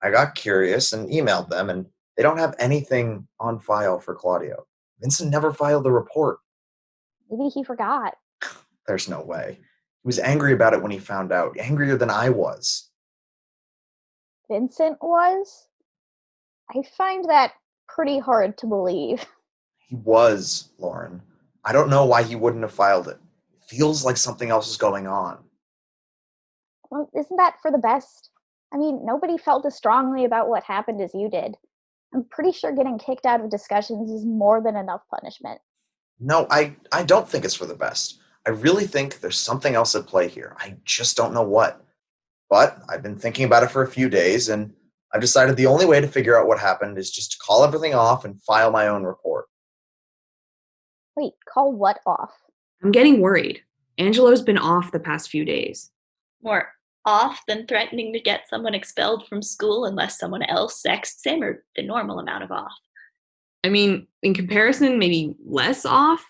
I got curious and emailed them, and they don't have anything on file for Claudio. Vincent never filed the report. Maybe he forgot. There's no way. He was angry about it when he found out, angrier than I was. Vincent was? I find that pretty hard to believe. He was, Lauren. I don't know why he wouldn't have filed it. It feels like something else is going on. Well, isn't that for the best? I mean, nobody felt as strongly about what happened as you did. I'm pretty sure getting kicked out of discussions is more than enough punishment. No, I don't think it's for the best. I really think there's something else at play here. I just don't know what. But I've been thinking about it for a few days, and I've decided the only way to figure out what happened is just to call everything off and file my own report. Wait, call what off? I'm getting worried. Angelo's been off the past few days. More off than threatening to get someone expelled from school unless someone else sexts him, or the normal amount of off? I mean, in comparison, maybe less off,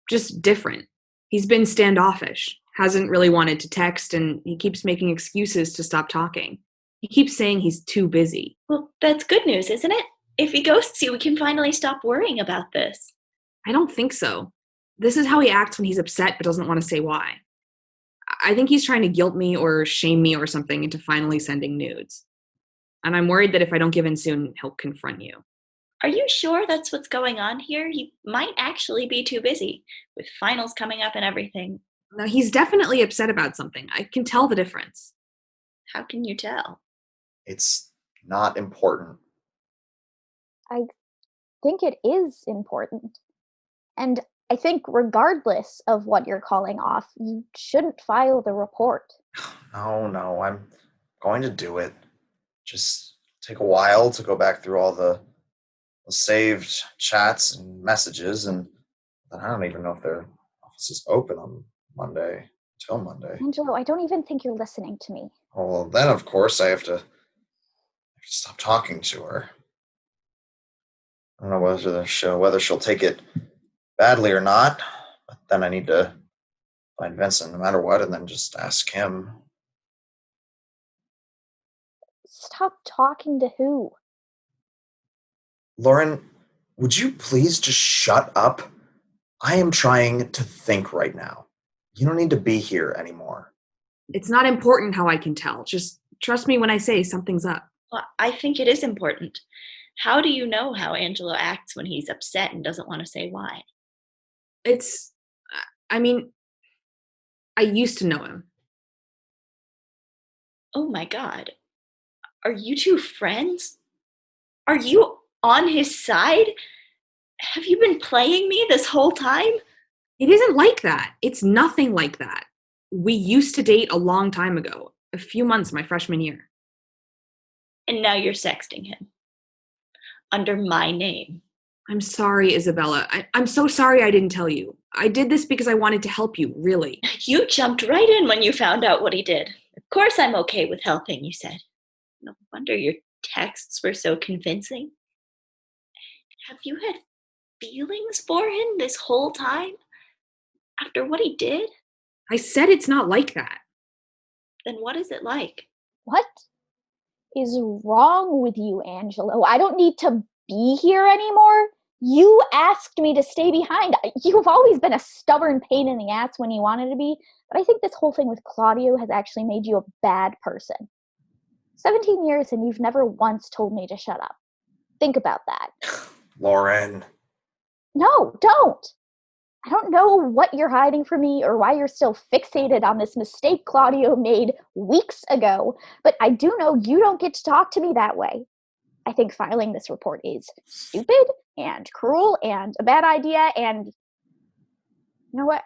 just different. He's been standoffish, hasn't really wanted to text, and he keeps making excuses to stop talking. He keeps saying he's too busy. Well, that's good news, isn't it? If he ghosts you, we can finally stop worrying about this. I don't think so. This is how he acts when he's upset but doesn't want to say why. I think he's trying to guilt me or shame me or something into finally sending nudes. And I'm worried that if I don't give in soon, he'll confront you. Are you sure that's what's going on here? He might actually be too busy, with finals coming up and everything. No, he's definitely upset about something. I can tell the difference. How can you tell? It's not important. I think it is important. And I think regardless of what you're calling off, you shouldn't file the report. No, I'm going to do it. Just take a while to go back through all the saved chats and messages, and I don't even know if their office is open on Monday, until Monday. Angelo, I don't even think you're listening to me. Well, then, of course, I have to stop talking to her. I don't know whether she'll take it badly or not, but then I need to find Vincent no matter what and then just ask him. Stop talking to who? Lauren, would you please just shut up? I am trying to think right now. You don't need to be here anymore. It's not important how I can tell. Just trust me when I say something's up. Well, I think it is important. How do you know how Angelo acts when he's upset and doesn't want to say why? I used to know him. Oh my God. Are you two friends? Are you on his side? Have you been playing me this whole time? It isn't like that. It's nothing like that. We used to date a long time ago, a few months my freshman year. And now you're sexting him. Under my name. I'm sorry, Isabella. I'm so sorry I didn't tell you. I did this because I wanted to help you, really. You jumped right in when you found out what he did. Of course I'm okay with helping, you said. No wonder your texts were so convincing. Have you had feelings for him this whole time? After what he did? I said it's not like that. Then what is it like? What is wrong with you, Angelo? I don't need to be here anymore. You asked me to stay behind. You've always been a stubborn pain in the ass when you wanted to be, but I think this whole thing with Claudio has actually made you a bad person. 17 years and you've never once told me to shut up. Think about that. Lauren. No, don't. I don't know what you're hiding from me or why you're still fixated on this mistake Claudio made weeks ago, but I do know you don't get to talk to me that way. I think filing this report is stupid and cruel and a bad idea, and you know what?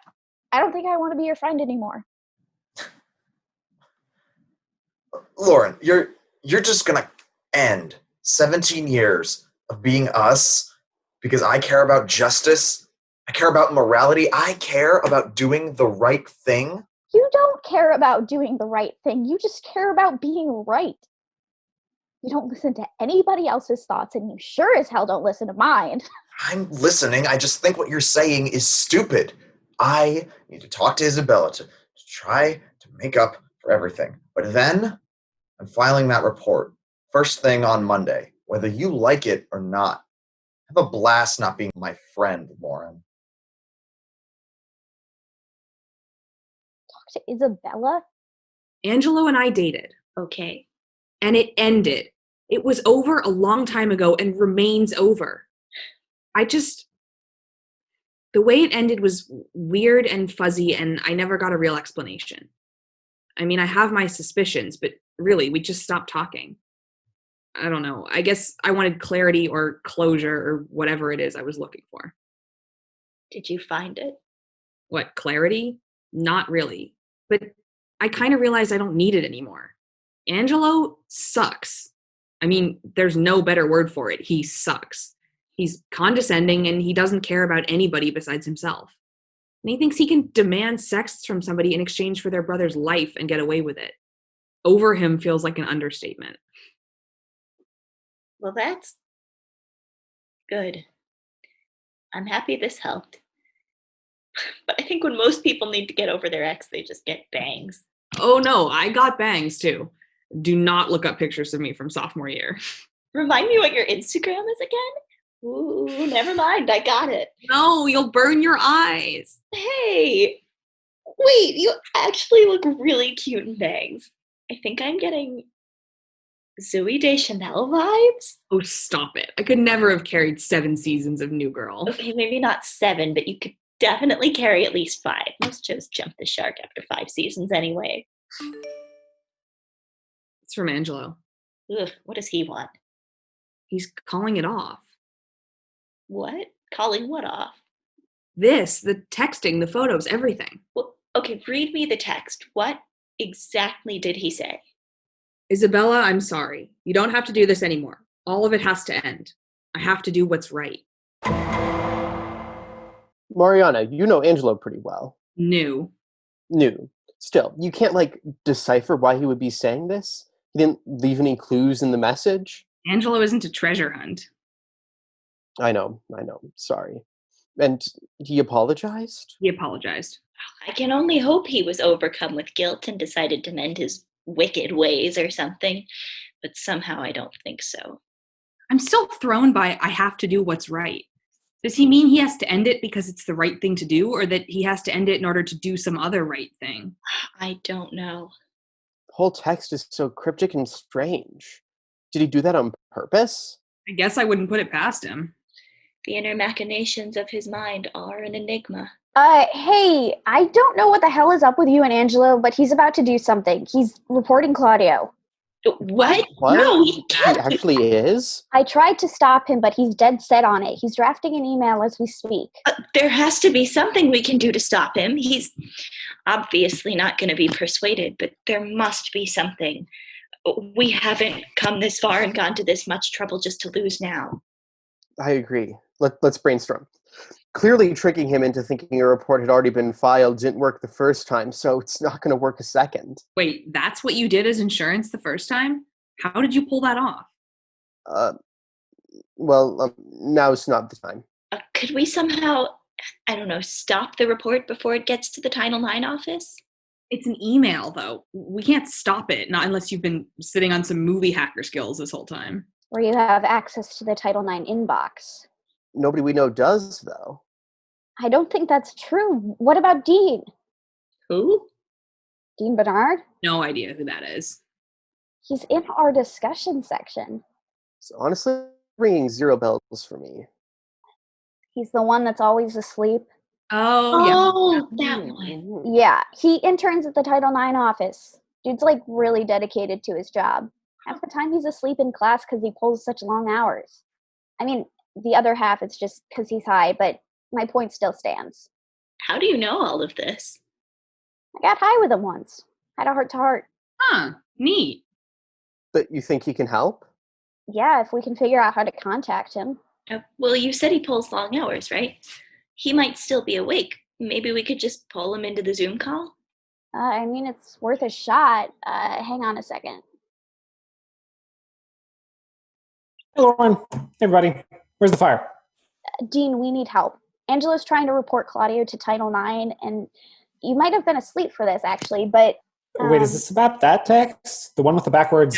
I don't think I want to be your friend anymore. Lauren, you're just gonna end 17 years of being us because I care about justice. I care about morality. I care about doing the right thing. You don't care about doing the right thing. You just care about being right. You don't listen to anybody else's thoughts, and you sure as hell don't listen to mine. I'm listening. I just think what you're saying is stupid. I need to talk to Isabella to try to make up for everything. But then I'm filing that report first thing on Monday, whether you like it or not. Have a blast not being my friend, Lauren. Talk to Isabella? Angelo and I dated. Okay. And it ended. It was over a long time ago and remains over. The way it ended was weird and fuzzy, and I never got a real explanation. I mean, I have my suspicions, but really, we just stopped talking. I don't know. I guess I wanted clarity or closure or whatever it is I was looking for. Did you find it? What, clarity? Not really. But I kind of realized I don't need it anymore. Angelo sucks. I mean, there's no better word for it. He sucks. He's condescending and he doesn't care about anybody besides himself. And he thinks he can demand sex from somebody in exchange for their brother's life and get away with it. Over him feels like an understatement. Well, that's good. I'm happy this helped. But I think when most people need to get over their ex, they just get bangs. Oh no, I got bangs too. Do not look up pictures of me from sophomore year. Remind me what your Instagram is again? Ooh, never mind. I got it. No, you'll burn your eyes. Hey, wait, you actually look really cute in bangs. I think I'm getting Zooey Deschanel vibes. Oh, stop it. I could never have carried 7 seasons of New Girl. Okay, maybe not 7, but you could definitely carry at least 5. Most shows jump the shark after 5 seasons anyway. It's from Angelo. Ugh, what does he want? He's calling it off. What? Calling what off? This, the texting, the photos, everything. Well, okay, read me the text. What exactly did he say? Isabella, I'm sorry. You don't have to do this anymore. All of it has to end. I have to do what's right. Mariana, you know Angelo pretty well. New. Still, you can't, decipher why he would be saying this? He didn't leave any clues in the message? Angelo isn't a treasure hunt. I know. Sorry. And he apologized? He apologized. I can only hope he was overcome with guilt and decided to mend his wicked ways or something, but somehow I don't think so. I'm still thrown by I have to do what's right. Does he mean he has to end it because it's the right thing to do, or that he has to end it in order to do some other right thing? I don't know. The whole text is so cryptic and strange. Did he do that on purpose? I guess I wouldn't put it past him. The inner machinations of his mind are an enigma. Hey, I don't know what the hell is up with you and Angelo, but he's about to do something. He's reporting Claudio. What? What? No, He actually is? I tried to stop him, but he's dead set on it. He's drafting an email as we speak. There has to be something we can do to stop him. He's obviously not going to be persuaded, but there must be something. We haven't come this far and gone to this much trouble just to lose now. I agree. Let's brainstorm. Clearly tricking him into thinking a report had already been filed didn't work the first time, so it's not going to work a second. Wait, that's what you did as insurance the first time? How did you pull that off? Now's not the time. Could we somehow, stop the report before it gets to the Title IX office? It's an email, though. We can't stop it, not unless you've been sitting on some movie hacker skills this whole time. Where you have access to the Title IX inbox. Nobody we know does, though. I don't think that's true. What about Dean? Who? Dean Bernard? No idea who that is. He's in our discussion section. It's honestly ringing 0 bells for me. He's the one that's always asleep. Oh, yeah. That one. Yeah, he interns at the Title IX office. Dude's really dedicated to his job. Half the time he's asleep in class because he pulls such long hours. I mean, the other half it's just because he's high, but my point still stands. How do you know all of this? I got high with him once. Had a heart-to-heart. Huh, neat. But you think he can help? Yeah, if we can figure out how to contact him. Well, you said he pulls long hours, right? He might still be awake. Maybe we could just pull him into the Zoom call? It's worth a shot. Hang on a second. Hello, Lauren. Hey, everybody. Where's the fire? Dean, we need help. Angelo's trying to report Claudio to Title IX, and you might have been asleep for this, actually, but... Wait, is this about that text? The one with the backwards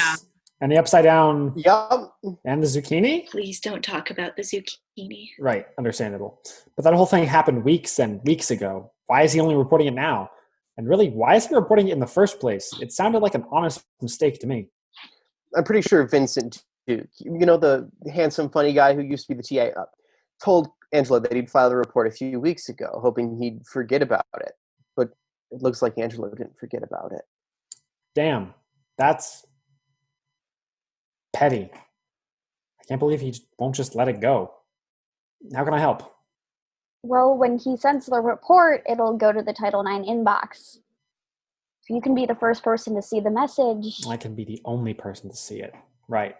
and the upside down Yup. and the zucchini? Please don't talk about the zucchini. Right, understandable. But that whole thing happened weeks and weeks ago. Why is he only reporting it now? And really, why is he reporting it in the first place? It sounded like an honest mistake to me. I'm pretty sure Vincent, too. You know, the handsome, funny guy who used to be the TA. told Angelo that he'd file the report a few weeks ago, hoping he'd forget about it. But it looks like Angelo didn't forget about it. Damn, that's petty. I can't believe he won't just let it go. How can I help? Well, when he sends the report, it'll go to the Title IX inbox. So you can be the first person to see the message. I can be the only person to see it. Right.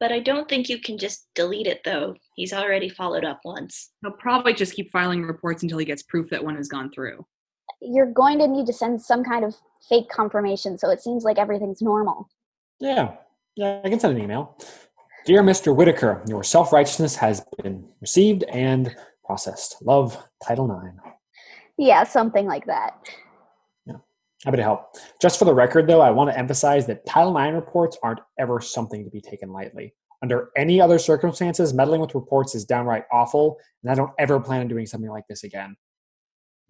But I don't think you can just delete it, though. He's already followed up once. He'll probably just keep filing reports until he gets proof that one has gone through. You're going to need to send some kind of fake confirmation so it seems like everything's normal. Yeah, I can send an email. Dear Mr. Whitaker, your self-righteousness has been received and processed. Love, Title IX. Yeah, something like that. Happy to help. Just for the record, though, I want to emphasize that Title IX reports aren't ever something to be taken lightly. Under any other circumstances, meddling with reports is downright awful, and I don't ever plan on doing something like this again.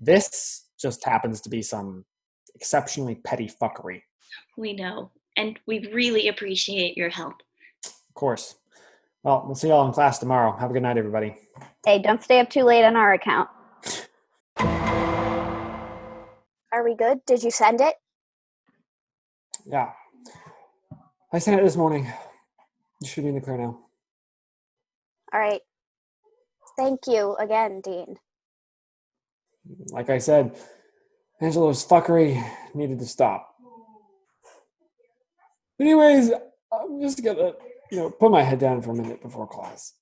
This just happens to be some exceptionally petty fuckery. We know, and we really appreciate your help. Of course. Well, we'll see y'all in class tomorrow. Have a good night, everybody. Hey, don't stay up too late on our account. Are we good? Did you send it? Yeah. I sent it this morning. You should be in the clear now. All right. Thank you again, Dean. Like I said, Angelo's fuckery needed to stop. Anyways, I'm just gonna, put my head down for a minute before class.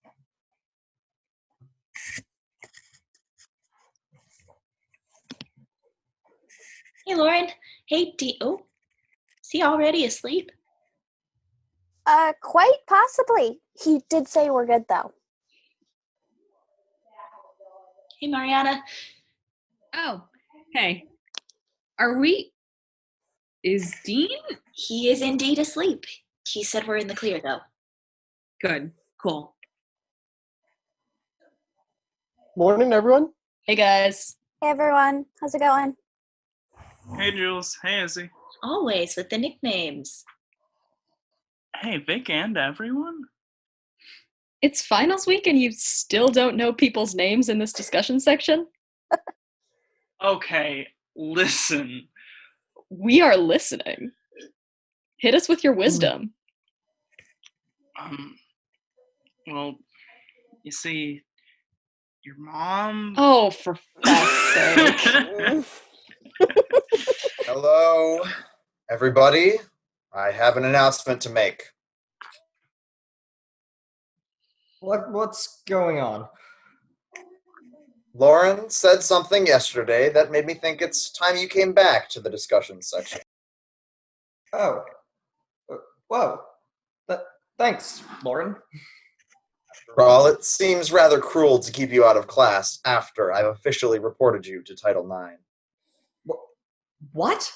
Hey, Lauren. Hey, is he already asleep? Quite possibly. He did say we're good, though. Hey, Mariana. Oh, hey. Is Dean? He is indeed asleep. He said we're in the clear, though. Good. Cool. Morning, everyone. Hey, guys. Hey, everyone. How's it going? Hey, Jules. Hey, Izzy. Always with the nicknames. Hey, Vic and everyone? It's finals week and you still don't know people's names in this discussion section? Okay, listen. We are listening. Hit us with your wisdom. Well, you see, your mom... Oh, for fuck's sake. Hello, everybody. I have an announcement to make. What's going on? Lauren said something yesterday that made me think it's time you came back to the discussion section. Oh. Whoa. Thanks, Lauren. After all, it seems rather cruel to keep you out of class after I've officially reported you to Title IX. What?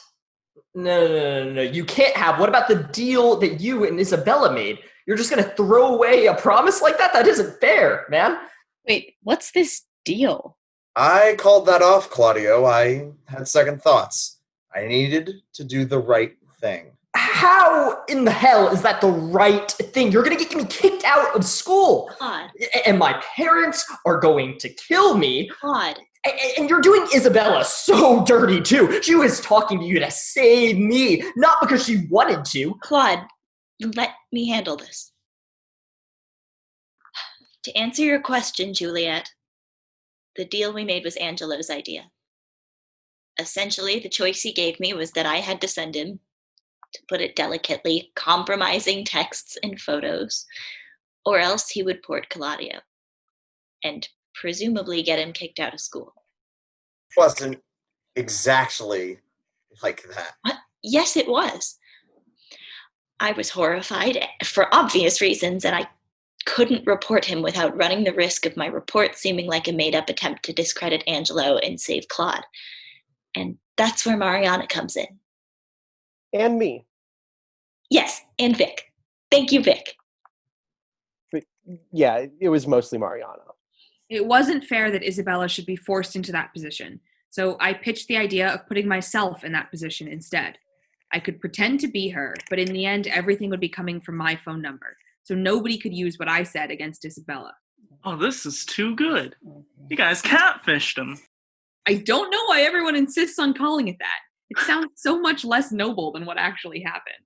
No. You can't have. What about the deal that you and Isabella made? You're just going to throw away a promise like that? That isn't fair, man. Wait, what's this deal? I called that off, Claudio. I had second thoughts. I needed to do the right thing. How in the hell is that the right thing? You're going to get me kicked out of school. Claude. And my parents are going to kill me. Claude. And you're doing Isabella so dirty, too. She was talking to you to save me, not because she wanted to. Claude, let me handle this. To answer your question, Juliet, the deal we made was Angelo's idea. Essentially, the choice he gave me was that I had to send him, to put it delicately, compromising texts and photos, or else he would port Claudio and presumably get him kicked out of school. Wasn't exactly like that. What? Yes, it was. I was horrified for obvious reasons, and I couldn't report him without running the risk of my report seeming like a made-up attempt to discredit Angelo and save Claude. And that's where Mariana comes in. And me. Yes, and Vic. Thank you, Vic. But yeah, it was mostly Mariana. It wasn't fair that Isabella should be forced into that position, so I pitched the idea of putting myself in that position instead. I could pretend to be her, but in the end, everything would be coming from my phone number, so nobody could use what I said against Isabella. Oh, this is too good. You guys catfished him. I don't know why everyone insists on calling it that. It sounds so much less noble than what actually happened.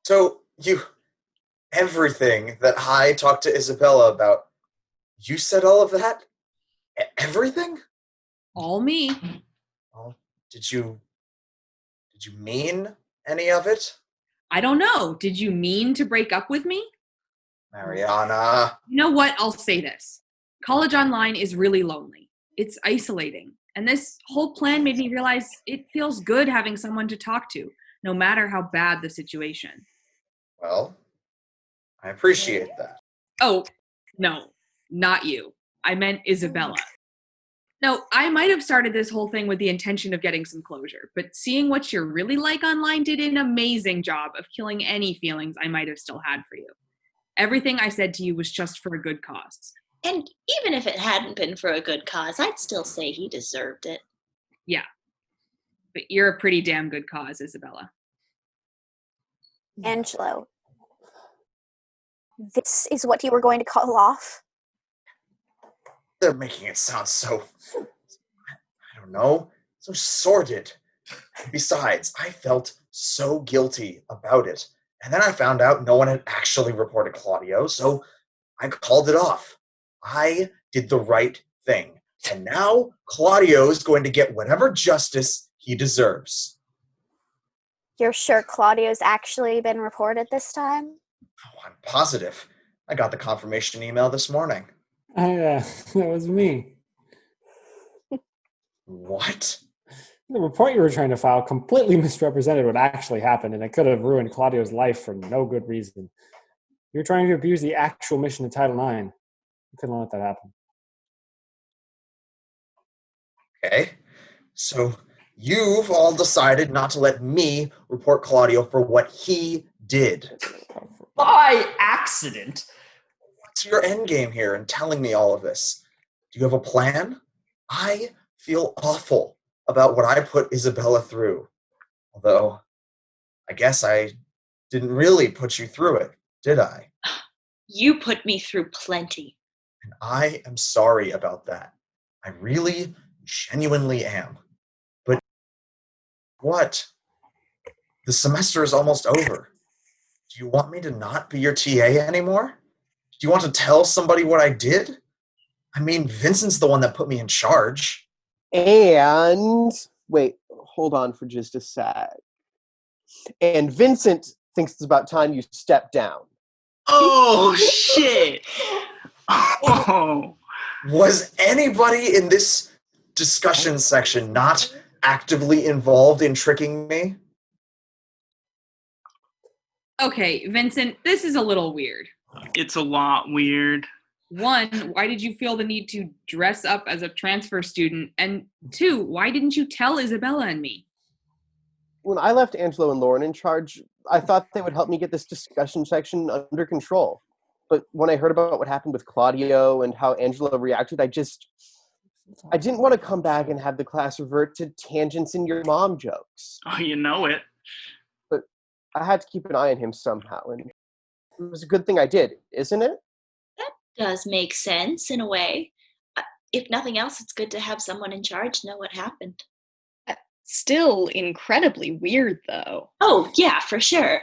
So, everything that I talked to Isabella about, you said all of that? Everything? All me. Well, did you mean any of it? I don't know. Did you mean to break up with me? Mariana. You know what? I'll say this. College online is really lonely. It's isolating. And this whole plan made me realize it feels good having someone to talk to, no matter how bad the situation. Well, I appreciate that. Oh, no, not you. I meant Isabella. No, I might have started this whole thing with the intention of getting some closure, but seeing what you're really like online did an amazing job of killing any feelings I might have still had for you. Everything I said to you was just for a good cause. And even if it hadn't been for a good cause, I'd still say he deserved it. Yeah, but you're a pretty damn good cause, Isabella. Angelo, this is what you were going to call off? They're making it sound so, I don't know, so sordid. Besides, I felt so guilty about it. And then I found out no one had actually reported Claudio, so I called it off. I did the right thing. And now Claudio is going to get whatever justice he deserves. You're sure Claudio's actually been reported this time? Oh, I'm positive. I got the confirmation email this morning. That was me. What? The report you were trying to file completely misrepresented what actually happened, and it could have ruined Claudio's life for no good reason. You were trying to abuse the actual mission of Title IX. You couldn't let that happen. Okay. So you've all decided not to let me report Claudio for what he did. By accident. What's your end game here in telling me all of this? Do you have a plan? I feel awful about what I put Isabella through. Although, I guess I didn't really put you through it, did I? You put me through plenty. And I am sorry about that. I really, genuinely am. But what? The semester is almost over. Do you want me to not be your TA anymore? Do you want to tell somebody what I did? I mean, Vincent's the one that put me in charge. And wait, hold on for just a sec. And Vincent thinks it's about time you step down. Oh, shit. Oh. Was anybody in this discussion section not actively involved in tricking me? Okay, Vincent, this is a little weird. It's a lot weird. One, why did you feel the need to dress up as a transfer student? And two, why didn't you tell Isabella and me? When I left Angelo and Lauren in charge, I thought they would help me get this discussion section under control. But when I heard about what happened with Claudio and how Angelo reacted, I didn't want to come back and have the class revert to tangents in your mom jokes. Oh, you know it. But I had to keep an eye on him somehow, and it was a good thing I did, isn't it? That does make sense in a way. If nothing else, it's good to have someone in charge know what happened. Still incredibly weird, though. Oh, yeah, for sure.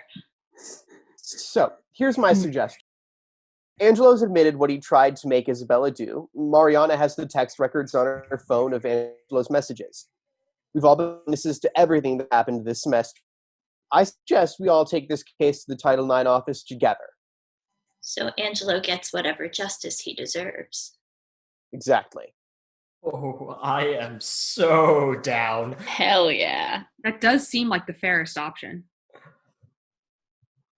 So, here's my suggestion. Angelo's admitted what he tried to make Isabella do. Mariana has the text records on her phone of Angelo's messages. We've all been witnesses to everything that happened this semester. I suggest we all take this case to the Title IX office together. So Angelo gets whatever justice he deserves. Exactly. Oh, I am so down. Hell yeah. That does seem like the fairest option.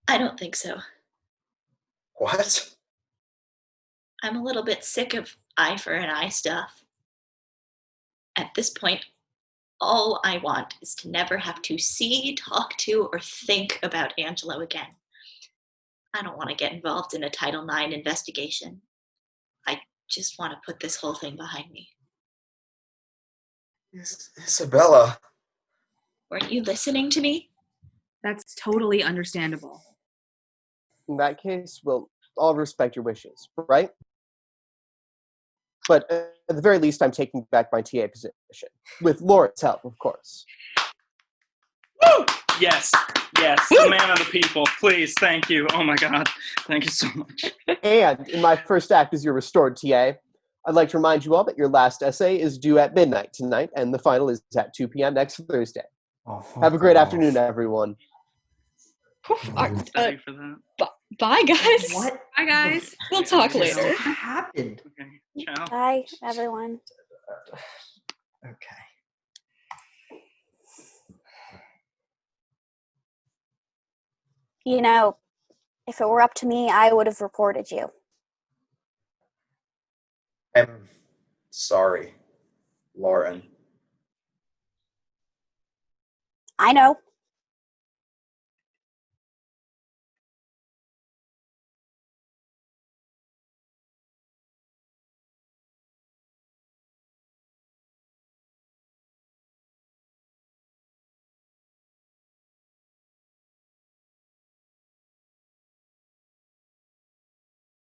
I don't think so. What? I'm a little bit sick of eye for an eye stuff. At this point, all I want is to never have to see, talk to, or think about Angelo again. I don't want to get involved in a Title IX investigation. I just want to put this whole thing behind me. Isabella. Weren't you listening to me? That's totally understandable. In that case, we'll all respect your wishes, right? But at the very least, I'm taking back my TA position. With Laura's help, of course. Woo! Yes, the man of the people. Please, thank you. Oh my God, thank you so much. And in my first act as your restored TA, I'd like to remind you all that your last essay is due at midnight tonight, and the final is at 2 p.m. next Thursday. Oh, Have a great afternoon, everyone. Ready for that? Bye, guys. What? Bye, guys. We'll talk What later. happened? Okay, ciao. Bye, everyone. Okay. You know, if it were up to me, I would have reported you. I'm sorry, Lauren. I know.